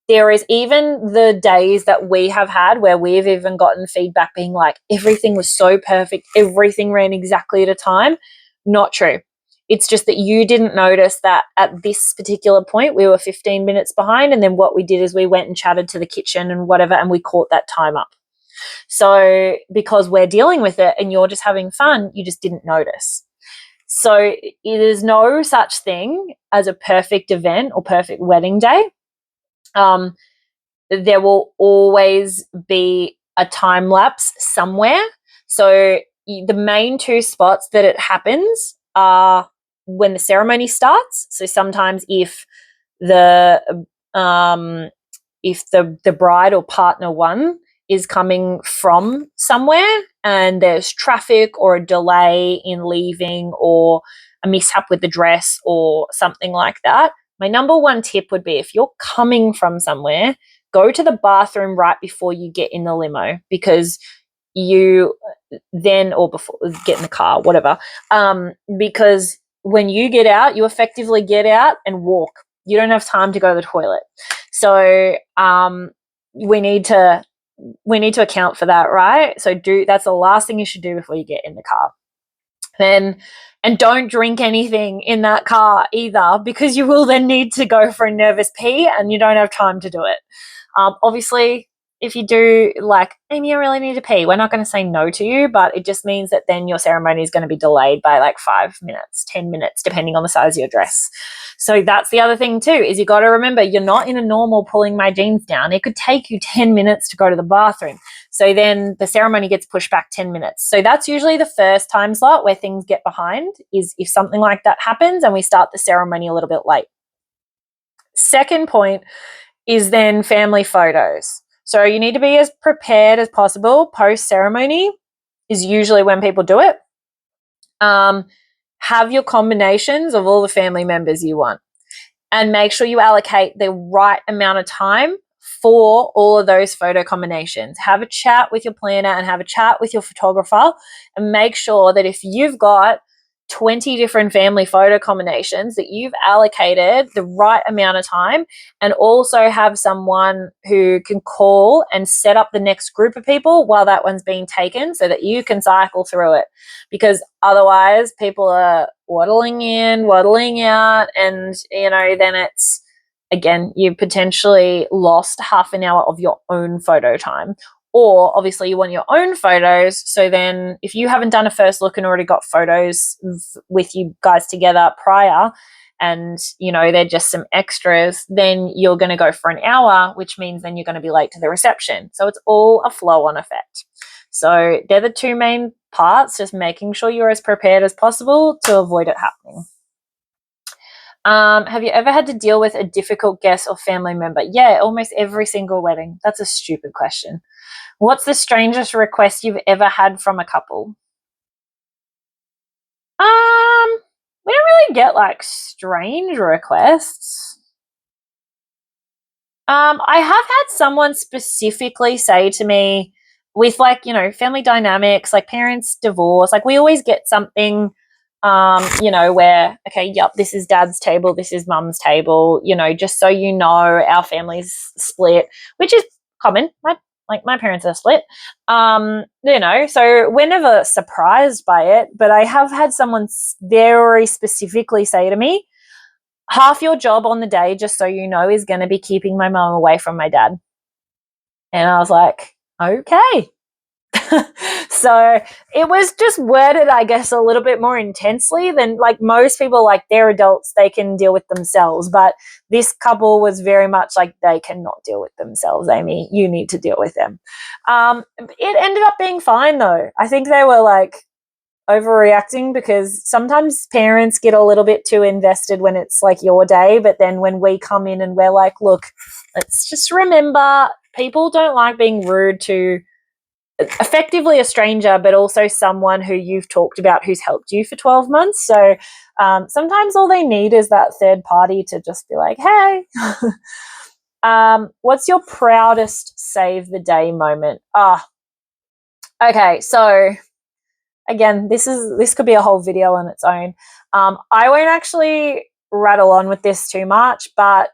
there is even the days that we have had where we've even gotten feedback being like, everything was so perfect, everything ran exactly at a time. Not true. It's just that you didn't notice that at this particular point we were 15 minutes behind, and then what we did is we went and chatted to the kitchen and whatever, and we caught that time up. So because we're dealing with it and you're just having fun, you just didn't notice. So there's no such thing as a perfect event or perfect wedding day. There will always be a time lapse somewhere. So the main two spots that it happens are when the ceremony starts. So sometimes if the bride or partner one is coming from somewhere and there's traffic or a delay in leaving or a mishap with the dress or something like that, my number one tip would be, if you're coming from somewhere, go to the bathroom right before you get in the limo, because you then, or before, get in the car, whatever, because when you get out, you effectively get out and walk. You don't have time to go to the toilet. So we need to account for that, right? So that's the last thing you should do before you get in the car. And don't drink anything in that car either, because you will then need to go for a nervous pee and you don't have time to do it. Obviously, if you do like, Amie, I really need to pee, we're not going to say no to you, but it just means that then your ceremony is going to be delayed by like 5 minutes, 10 minutes, depending on the size of your dress. So that's the other thing too, is you got to remember you're not in a normal pulling my jeans down. It could take you 10 minutes to go to the bathroom. So then the ceremony gets pushed back 10 minutes. So that's usually the first time slot where things get behind, is if something like that happens and we start the ceremony a little bit late. Second point is then family photos. So you need to be as prepared as possible. Post ceremony is usually when people do it. Have your combinations of all the family members you want, and make sure you allocate the right amount of time for all of those photo combinations. Have a chat with your planner and have a chat with your photographer, and make sure that if you've got 20 different family photo combinations, that you've allocated the right amount of time, and also have someone who can call and set up the next group of people while that one's being taken, so that you can cycle through it. Because otherwise people are waddling in, waddling out, and then it's, again, you potentially lost half an hour of your own photo time. Or obviously you want your own photos. So then if you haven't done a first look and already got photos with you guys together prior, and they're just some extras, then you're going to go for an hour, which means then you're going to be late to the reception. So it's all a flow-on effect. So they're the two main parts, just making sure you're as prepared as possible to avoid it happening. Have you ever had to deal with a difficult guest or family member? Yeah, almost every single wedding. That's a stupid question. What's the strangest request you've ever had from a couple? We don't really get like strange requests. I have had someone specifically say to me, with like, family dynamics, like parents divorce, like we always get something, where, okay, yep, this is dad's table, this is mum's table, just so you know, our family's split, which is common. My parents are split, so we're never surprised by it. But I have had someone very specifically say to me, half your job on the day, just so you know, is going to be keeping my mum away from my dad. And I was like, okay. So it was just worded, I guess, a little bit more intensely than like most people, like they're adults, they can deal with themselves. But this couple was very much like, they cannot deal with themselves, Amie. You need to deal with them. It ended up being fine though. I think they were like overreacting, because sometimes parents get a little bit too invested when it's like your day, but then when we come in and we're like, look, let's just remember, people don't like being rude to effectively a stranger, but also someone who you've talked about who's helped you for 12 months. So sometimes all they need is that third party to just be like, hey. What's your proudest save the day moment? Okay, so again, this could be a whole video on its own. I won't actually rattle on with this too much, but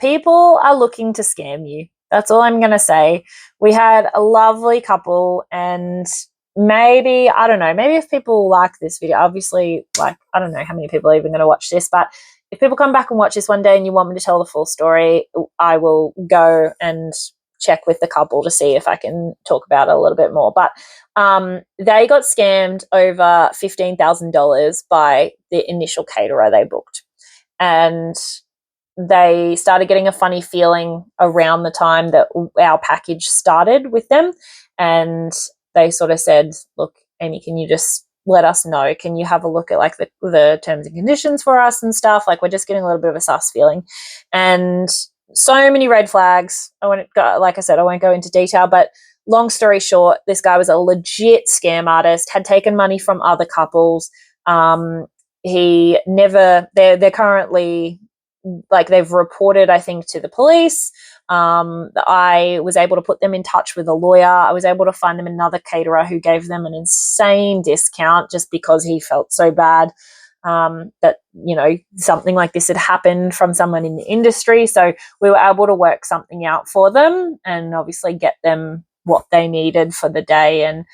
people are looking to scam you. That's all I'm going to say. We had a lovely couple, and maybe, I don't know, maybe if people like this video, obviously, like, I don't know how many people are even going to watch this, but if people come back and watch this one day and you want me to tell the full story, I will go and check with the couple to see if I can talk about it a little bit more. But they got scammed over $15,000 by the initial caterer they booked. And they started getting a funny feeling around the time that our package started with them. And they sort of said, look, Amie, can you just let us know? Can you have a look at like the terms and conditions for us and stuff? Like, we're just getting a little bit of a sus feeling. And so many red flags. Like I said, I won't go into detail, but long story short, this guy was a legit scam artist, had taken money from other couples. They're currently, like, they've reported, I think, to the police. I was able to put them in touch with a lawyer. I was able to find them another caterer who gave them an insane discount just because he felt so bad that, something like this had happened from someone in the industry. So we were able to work something out for them and obviously get them what they needed for the day and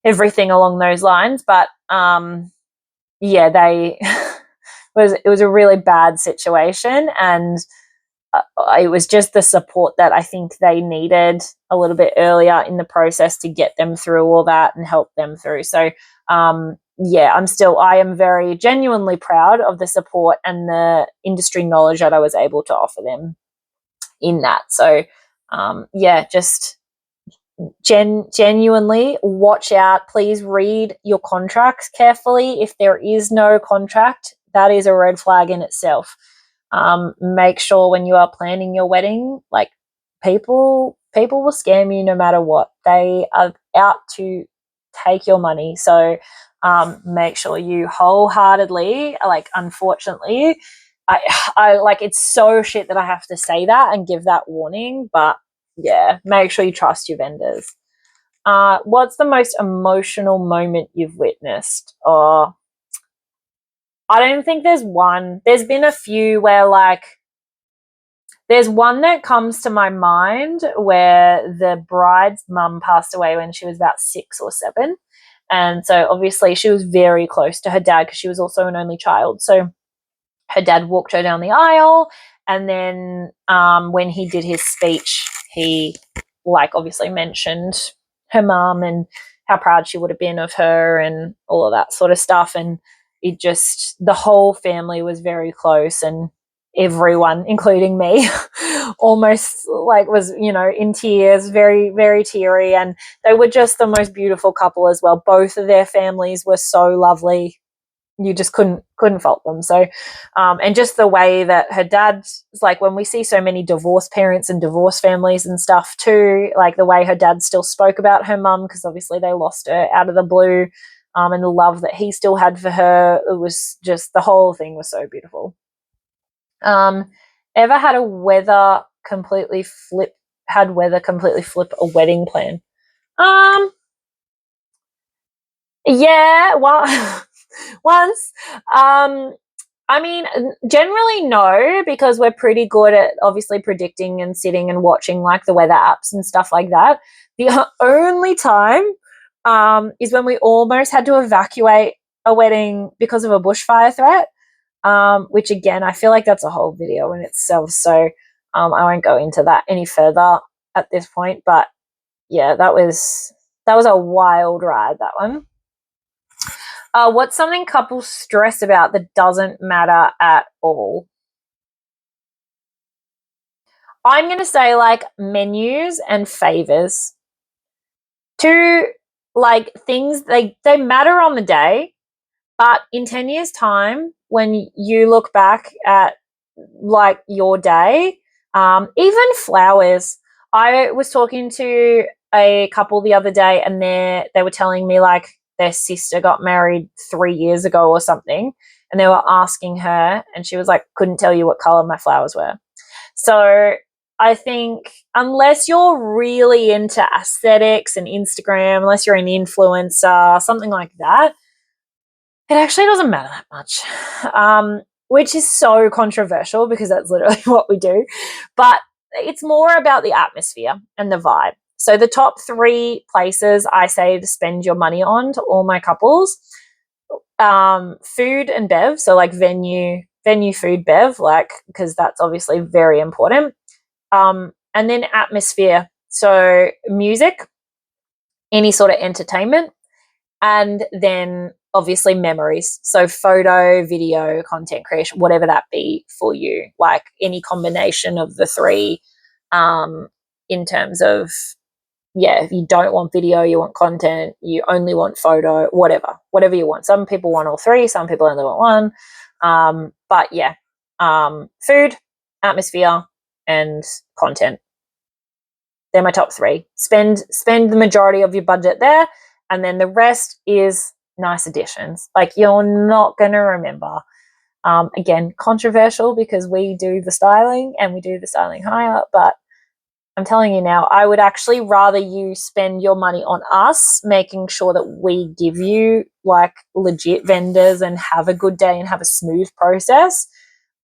everything along those lines. But it was a really bad situation. And it was just the support that I think they needed a little bit earlier in the process to get them through all that and help them through. So, I am very genuinely proud of the support and the industry knowledge that I was able to offer them in that. So, just genuinely watch out. Please read your contracts carefully. If there is no contract, that is a red flag in itself. Make sure when you are planning your wedding, like people will scam you no matter what. They are out to take your money. So make sure you wholeheartedly, like, unfortunately, I like, it's so shit that I have to say that and give that warning, but yeah, make sure you trust your vendors. What's the most emotional moment you've witnessed? Or I don't think there's one. There's been a few where, like, there's one that comes to my mind where the bride's mum passed away when she was about 6 or 7. And so obviously she was very close to her dad because she was also an only child. So her dad walked her down the aisle, and then when he did his speech, he, like, obviously mentioned her mum and how proud she would have been of her and all of that sort of stuff. And it just, the whole family was very close, and everyone, including me, almost, like, was, in tears, very, very teary. And they were just the most beautiful couple as well. Both of their families were so lovely. You just couldn't fault them. So, and just the way that her dad's, like, when we see so many divorced parents and divorced families and stuff too, like the way her dad still spoke about her mum, because obviously they lost her out of the blue, and the love that he still had for her, it was just, the whole thing was so beautiful. Ever had weather completely flip a wedding plan? Yeah, well, once. I mean, generally no, because we're pretty good at obviously predicting and sitting and watching, like, the weather apps and stuff like that. The only time is when we almost had to evacuate a wedding because of a bushfire threat, which, again, I feel like that's a whole video in itself. So I won't go into that any further at this point. But yeah, that was a wild ride, that one. What's something couples stress about that doesn't matter at all? I'm going to say, like, menus and favors. Two, like, things, they matter on the day, but in 10 years' time, when you look back at, like, your day, even flowers. I was talking to a couple the other day, and they were telling me, like, their sister got married 3 years ago or something, and they were asking her, and she was like, couldn't tell you what color my flowers were. So I think unless you're really into aesthetics and Instagram, unless you're an influencer, something like that, it actually doesn't matter that much, which is so controversial because that's literally what we do. But it's more about the atmosphere and the vibe. So the top 3 places I say to spend your money on to all my couples, food and bev. So, like, venue, food, bev, like, because that's obviously very important. And then atmosphere. So music, any sort of entertainment, and then obviously memories. So photo, video, content creation, whatever that be for you, like any combination of the 3, in terms of, if you don't want video, you want content, you only want photo, whatever you want. Some people want all 3, some people only want 1. But yeah, food, atmosphere, and content. They're my top 3. Spend the majority of your budget there, and then the rest is nice additions. Like, you're not going to remember. Again, controversial because we do the styling and we do the styling hire, but I'm telling you now, I would actually rather you spend your money on us, making sure that we give you, like, legit vendors and have a good day and have a smooth process.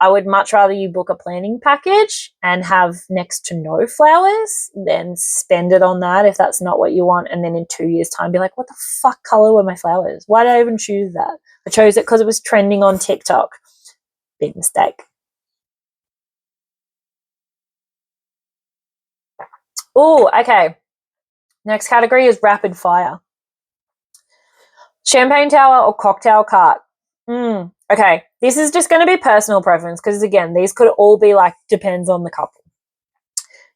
I would much rather you book a planning package and have next to no flowers than spend it on that if that's not what you want, and then in 2 years' time be like, what the fuck color were my flowers? Why did I even choose that? I chose it because it was trending on TikTok. Big mistake. Oh, okay. Next category is rapid fire. Champagne tower or cocktail cart? Okay, this is just going to be personal preference because, again, these could all be like depends on the couple.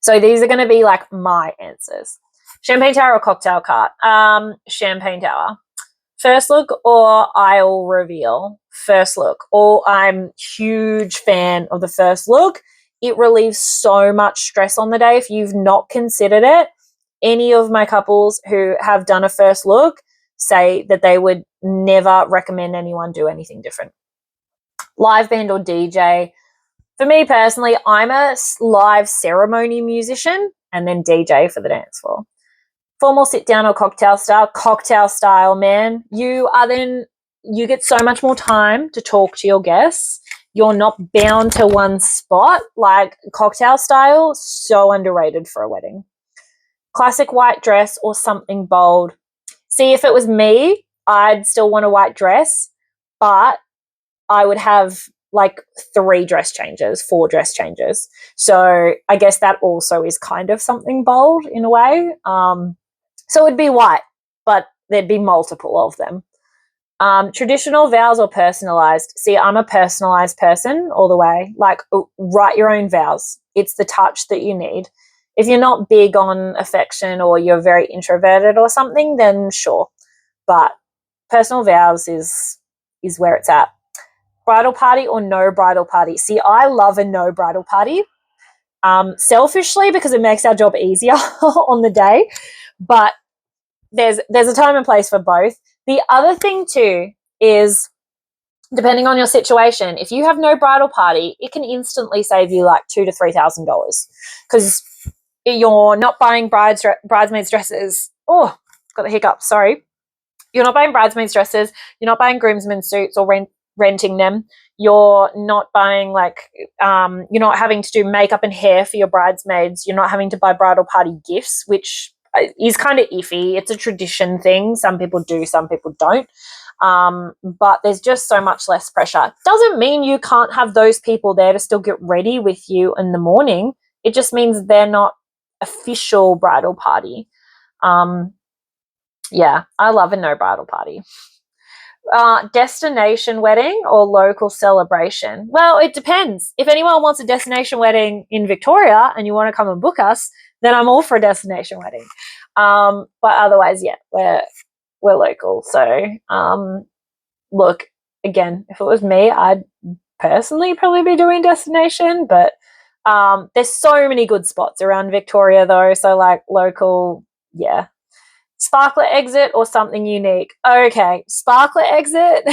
So these are going to be like my answers. Champagne tower or cocktail cart? Champagne tower. First look or aisle reveal? First look. I'm huge fan of the first look. It relieves so much stress on the day. If you've not considered it, any of my couples who have done a first look say that they would never recommend anyone do anything different. Live band or DJ? For me personally, I'm a live ceremony musician and then DJ for the dance floor. Formal sit down or cocktail style? Cocktail style, man. You get so much more time to talk to your guests. You're not bound to one spot. Like cocktail style, so underrated for a wedding. Classic white dress or something bold? See, if it was me, I'd still want a white dress, but I would have like 4 dress changes. So I guess that also is kind of something bold in a way. So it'd be white, but there'd be multiple of them. Traditional vows or personalized? See, I'm a personalized person all the way. Like, write your own vows. It's the touch that you need. If you're not big on affection or you're very introverted or something, then sure. But personal vows is where it's at. Bridal party or no bridal party? See, I love a no bridal party. Selfishly, because it makes our job easier on the day. But there's a time and place for both. The other thing too is, depending on your situation, if you have no bridal party, it can instantly save you like $2,000 to $3,000 because you're not buying bridesmaids dresses. Oh, got the hiccup. Sorry. You're not buying bridesmaids dresses. You're not buying groomsmen suits or renting them. You're not buying you're not having to do makeup and hair for your bridesmaids. You're not having to buy bridal party gifts, which is kind of iffy. It's a tradition thing. Some people do, some people don't. But there's just so much less pressure. Doesn't mean you can't have those people there to still get ready with you in the morning. It just means they're not official bridal party. Yeah, I love a no bridal party. Destination wedding or local celebration? Well, it depends. If anyone wants a destination wedding in Victoria and you want to come and book us, then I'm all for a destination wedding. But otherwise, yeah, we're local. So, look, again, if it was me, I'd personally probably be doing destination, but there's so many good spots around Victoria though. So like local, yeah. Sparkler exit or something unique? Okay, sparkler exit.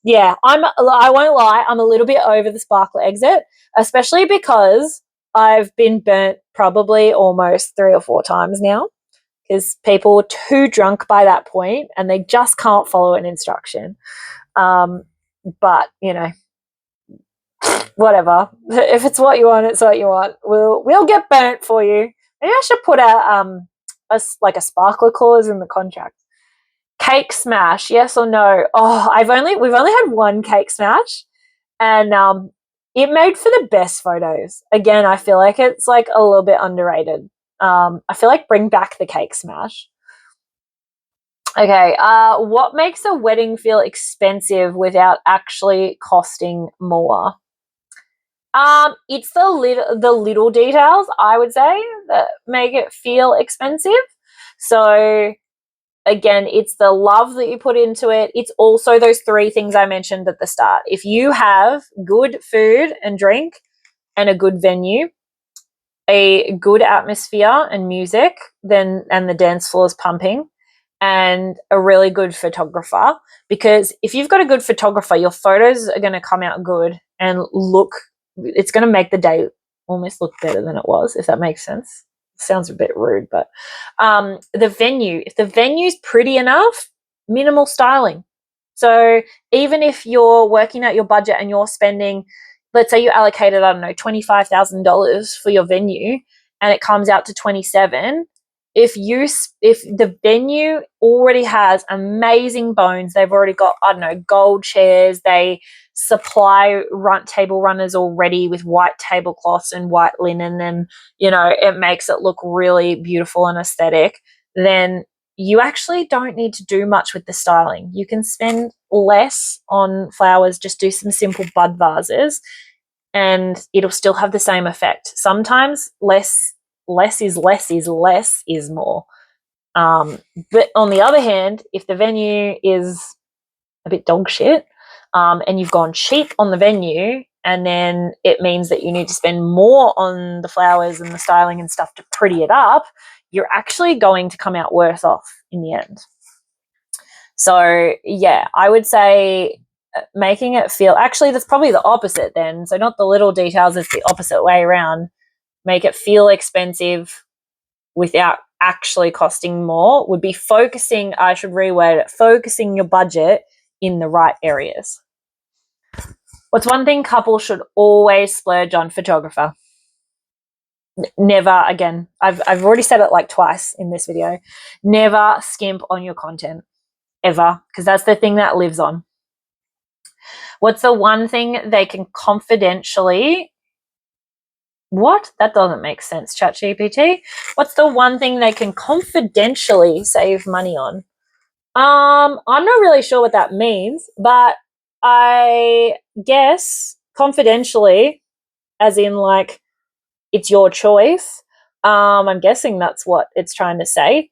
Yeah, I won't lie, I'm a little bit over the sparkler exit, especially because I've been burnt probably almost 3 or 4 times now because people are too drunk by that point and they just can't follow an instruction. But, you know, whatever. If it's what you want, it's what you want. We'll get burnt for you. Maybe I should put a sparkler clause in the contract. Cake smash, yes or no? Oh, we've only had one cake smash, and it made for the best photos. Again, I feel like it's like a little bit underrated. I feel like bring back the cake smash. Okay, what makes a wedding feel expensive without actually costing more? It's the little details, I would say, that make it feel expensive. So again, it's the love that you put into it. It's also those 3 things I mentioned at the start. If you have good food and drink and a good venue, a good atmosphere and music, and the dance floor is pumping, and a really good photographer, because if you've got a good photographer, your photos are going to come out good and it's going to make the day almost look better than it was, if that makes sense. Sounds a bit rude, but the venue, if the venue's pretty enough, minimal styling. So even if you're working out your budget and you're spending, let's say you allocated, I don't know, $25,000 for your venue and it comes out to 27, if the venue already has amazing bones, they've already got, I don't know, gold chairs, they supply table runners already with white tablecloths and white linen, and it makes it look really beautiful and aesthetic, then you actually don't need to do much with the styling. You can spend less on flowers, just do some simple bud vases, and it'll still have the same effect. Sometimes less is more. But on the other hand, if the venue is a bit dog shit, and you've gone cheap on the venue, and then it means that you need to spend more on the flowers and the styling and stuff to pretty it up, you're actually going to come out worse off in the end. So yeah, I would say making it feel, actually that's probably the opposite then. So not the little details, it's the opposite way around. Make it feel expensive without actually costing more would be focusing, I should reword it, focusing your budget in the right areas. What's one thing couples should always splurge on? Photographer. Never, again, I've already said it like twice in this video, never skimp on your content, ever, because that's the thing that lives on. What's the one thing they can confidentially, what? That doesn't make sense, ChatGPT. What's the one thing they can confidentially save money on? I'm not really sure what that means, but I guess confidentially, as in like it's your choice. I'm guessing that's what it's trying to say.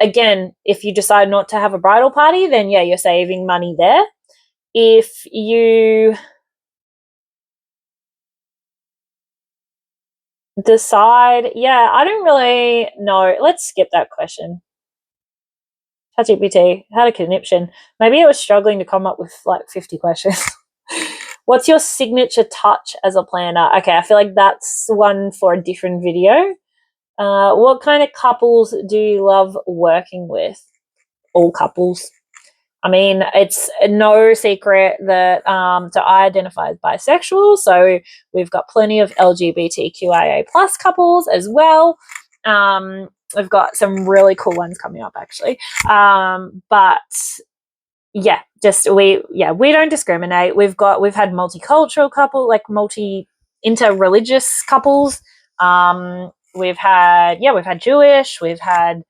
Again, if you decide not to have a bridal party, then yeah, you're saving money there. If you decide, yeah, I don't really know. Let's skip that question. ChatGPT had a conniption. Maybe it was struggling to come up with like 50 questions. What's your signature touch as a planner? Okay, I feel like that's one for a different video. What kind of couples do you love working with? All couples. I mean, it's no secret that so I identify as bisexual, so we've got plenty of LGBTQIA plus couples as well. We've got some really cool ones coming up, actually. But yeah, we don't discriminate. We've had multicultural couple, like interreligious couples. We've had Jewish. We've had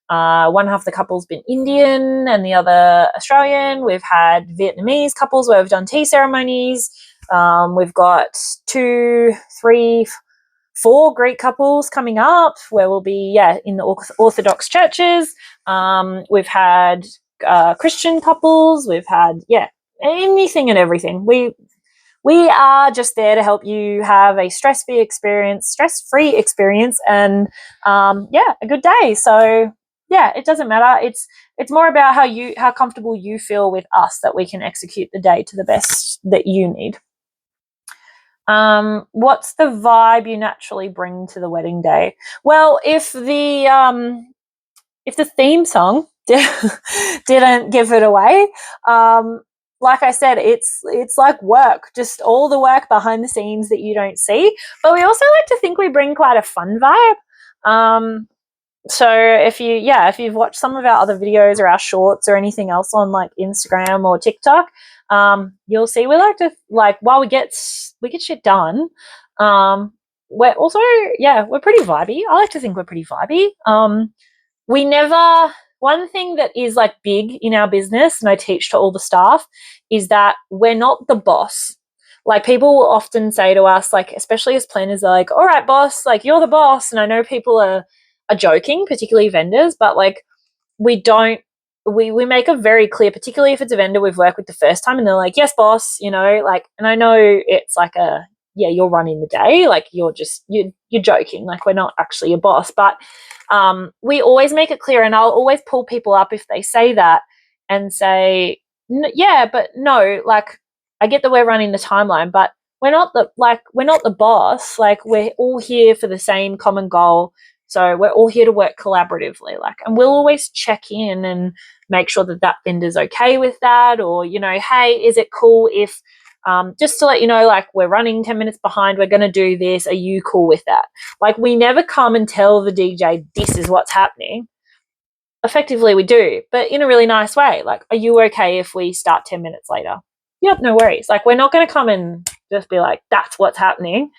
one half of the couple's been Indian and the other Australian. We've had Vietnamese couples where we've done tea ceremonies. We've got 2, 3, 4 Greek couples coming up where we'll be in the Orthodox churches. We've had Christian couples. We've had anything and everything. We are just there to help you have a stress-free experience, and a good day. So yeah, it doesn't matter. It's more about how comfortable you feel with us, that we can execute the day to the best that you need. What's the vibe you naturally bring to the wedding day? Well, if the theme song didn't give it away, like I said, it's like work, just all the work behind the scenes that you don't see. But we also like to think we bring quite a fun vibe. So if you've watched some of our other videos or our shorts or anything else on like Instagram or TikTok, you'll see we like to, while we get shit done, we're also we're pretty vibey. I like to think we're pretty vibey. One thing that is like big in our business, and I teach to all the staff, is that we're not the boss. Like, people will often say to us, like, especially as planners, they're like, all right, boss, like, you're the boss. And I know people are joking, particularly vendors, but like, we make it very clear, particularly if it's a vendor we've worked with the first time and they're like, yes, boss, and I know it's like you're running the day, like you're joking, like we're not actually a boss, but we always make it clear, and I'll always pull people up if they say that and say, yeah, but no, like, I get that we're running the timeline, but we're not the boss. Like, we're all here for the same common goal. So we're all here to work collaboratively, and we'll always check in and make sure that vendor's okay with that, or, hey, is it cool if just to let you know, like, we're running 10 minutes behind, we're going to do this, are you cool with that? Like, we never come and tell the DJ this is what's happening. Effectively we do, but in a really nice way. Like, are you okay if we start 10 minutes later? Yep, no worries. Like, we're not going to come and just be like, that's what's happening,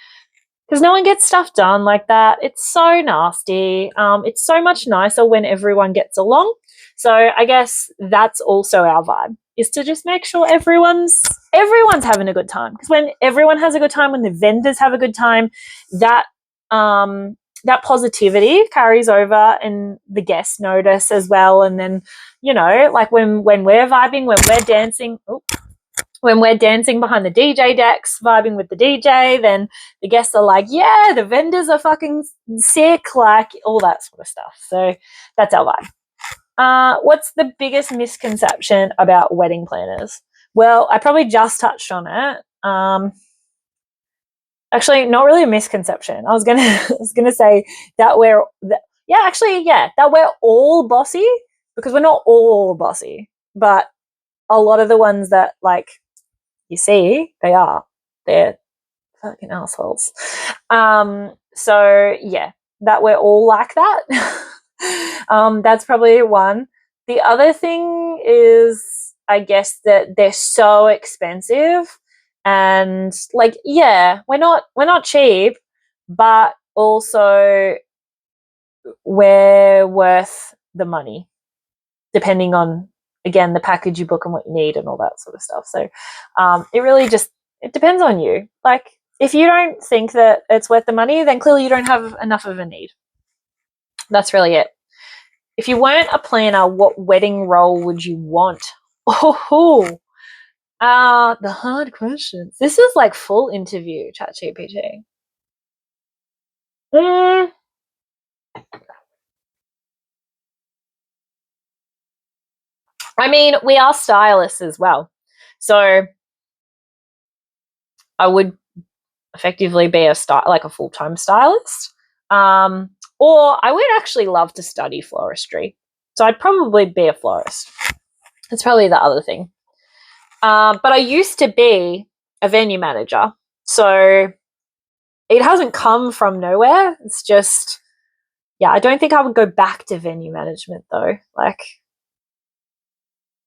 because no one gets stuff done like that. It's so nasty. It's so much nicer when everyone gets along. So I guess that's also our vibe, is to just make sure everyone's having a good time. Because when everyone has a good time, when the vendors have a good time, that that positivity carries over, and the guests notice as well. And then, you know, like when we're vibing, when we're dancing, when we're dancing behind the DJ decks, vibing with the DJ, then the guests are like, yeah, the vendors are fucking sick, like all that sort of stuff. So that's our vibe. What's the biggest misconception about wedding planners? Well, I probably just touched on it. Actually, not really a misconception. I was gonna say that that we're all bossy, because we're not all bossy, but a lot of the ones that, like, you see, they're fucking assholes. So yeah, that we're all like that. That's probably one. The other thing is, I guess, that they're so expensive, and like, yeah, we're not cheap, but also we're worth the money, depending on, again, the package you book and what you need and all that sort of stuff. So it really just, it depends on you. Like, if you don't think that it's worth the money, then clearly you don't have enough of a need. That's really it. If you weren't a planner, what wedding role would you want? Oh, the hard questions. This is like full interview, ChatGPT. I mean, we are stylists as well. So I would effectively be a full-time stylist. Or I would actually love to study floristry. So I'd probably be a florist. That's probably the other thing. But I used to be a venue manager. So it hasn't come from nowhere. It's just, yeah, I don't think I would go back to venue management though. Like,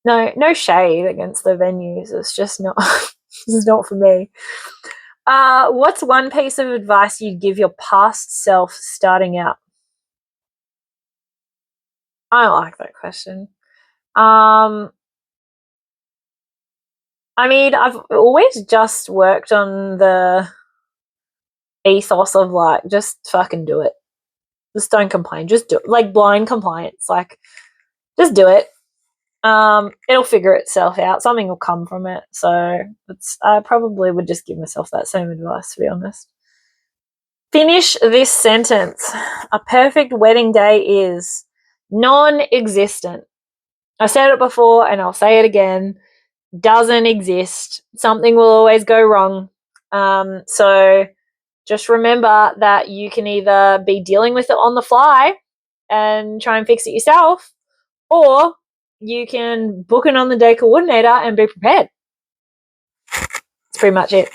no shade against the venues. It's just not, this is not for me. What's one piece of advice you'd give your past self starting out? I don't like that question. I mean, I've always just worked on the ethos of, like, just fucking do it. Just don't complain. Just do it. Like blind compliance. Like, just do it. It'll figure itself out. Something will come from it. So I probably would just give myself that same advice, to be honest. Finish this sentence. A perfect wedding day is non-existent. I said it before and I'll say it again. Doesn't exist. Something will always go wrong. So just remember that you can either be dealing with it on the fly and try and fix it yourself, or you can book an on the day coordinator and be prepared. That's pretty much it.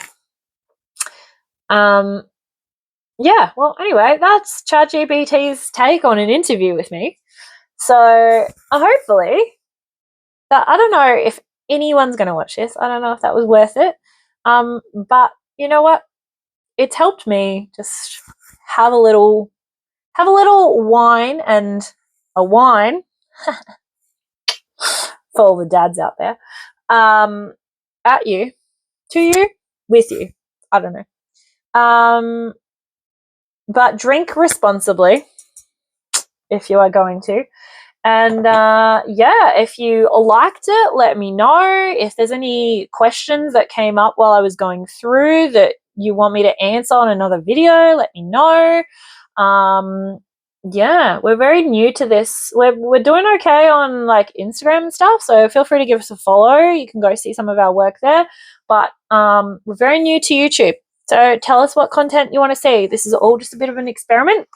Yeah, well, anyway, that's ChatGPT's take on an interview with me. So hopefully, I don't know if anyone's going to watch this. I don't know if that was worth it. But you know what? It's helped me just have a little wine and a wine for all the dads out there. At you, to you, with you. I don't know. But drink responsibly if you are going to. And yeah, if you liked it, let me know. If there's any questions that came up while I was going through that you want me to answer on another video, let me know. Yeah, we're very new to this. We're doing okay on like Instagram and stuff, so feel free to give us a follow. You can go see some of our work there. But we're very new to YouTube. So tell us what content you want to see. This is all just a bit of an experiment.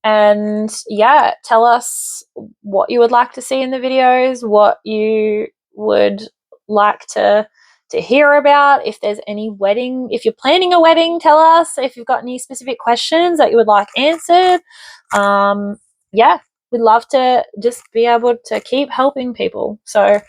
And yeah, tell us what you would like to see in the videos, what you would like to to hear about. If there's any wedding, if you're planning a wedding, tell us. If you've got any specific questions that you would like answered, yeah, we'd love to just be able to keep helping people. So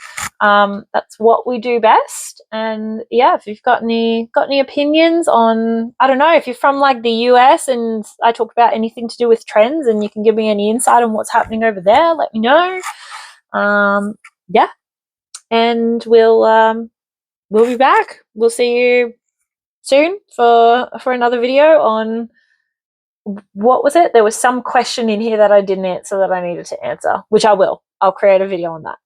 that's what we do best. And yeah, if you've got any opinions on, I don't know, if you're from like the US and I talk about anything to do with trends and you can give me any insight on what's happening over there, let me know. Yeah, and we'll be back. We'll see you soon for another video on, what was it? There was some question in here that I didn't answer that I needed to answer, which I will. I'll create a video on that.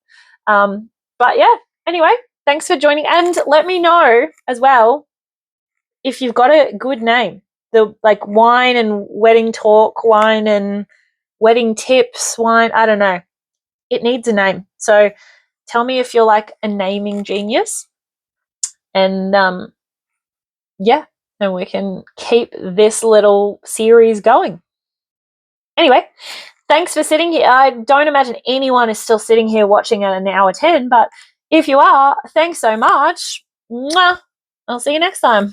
But yeah, anyway, thanks for joining. And let me know as well if you've got a good name. The like Wine and Wedding Talk, Wine and Wedding Tips, Wine, I don't know. It needs a name. So tell me if you're like a naming genius. And yeah, and we can keep this little series going. Anyway, thanks for sitting here. I don't imagine anyone is still sitting here watching at an hour 10, but if you are, thanks so much. Mwah. I'll see you next time.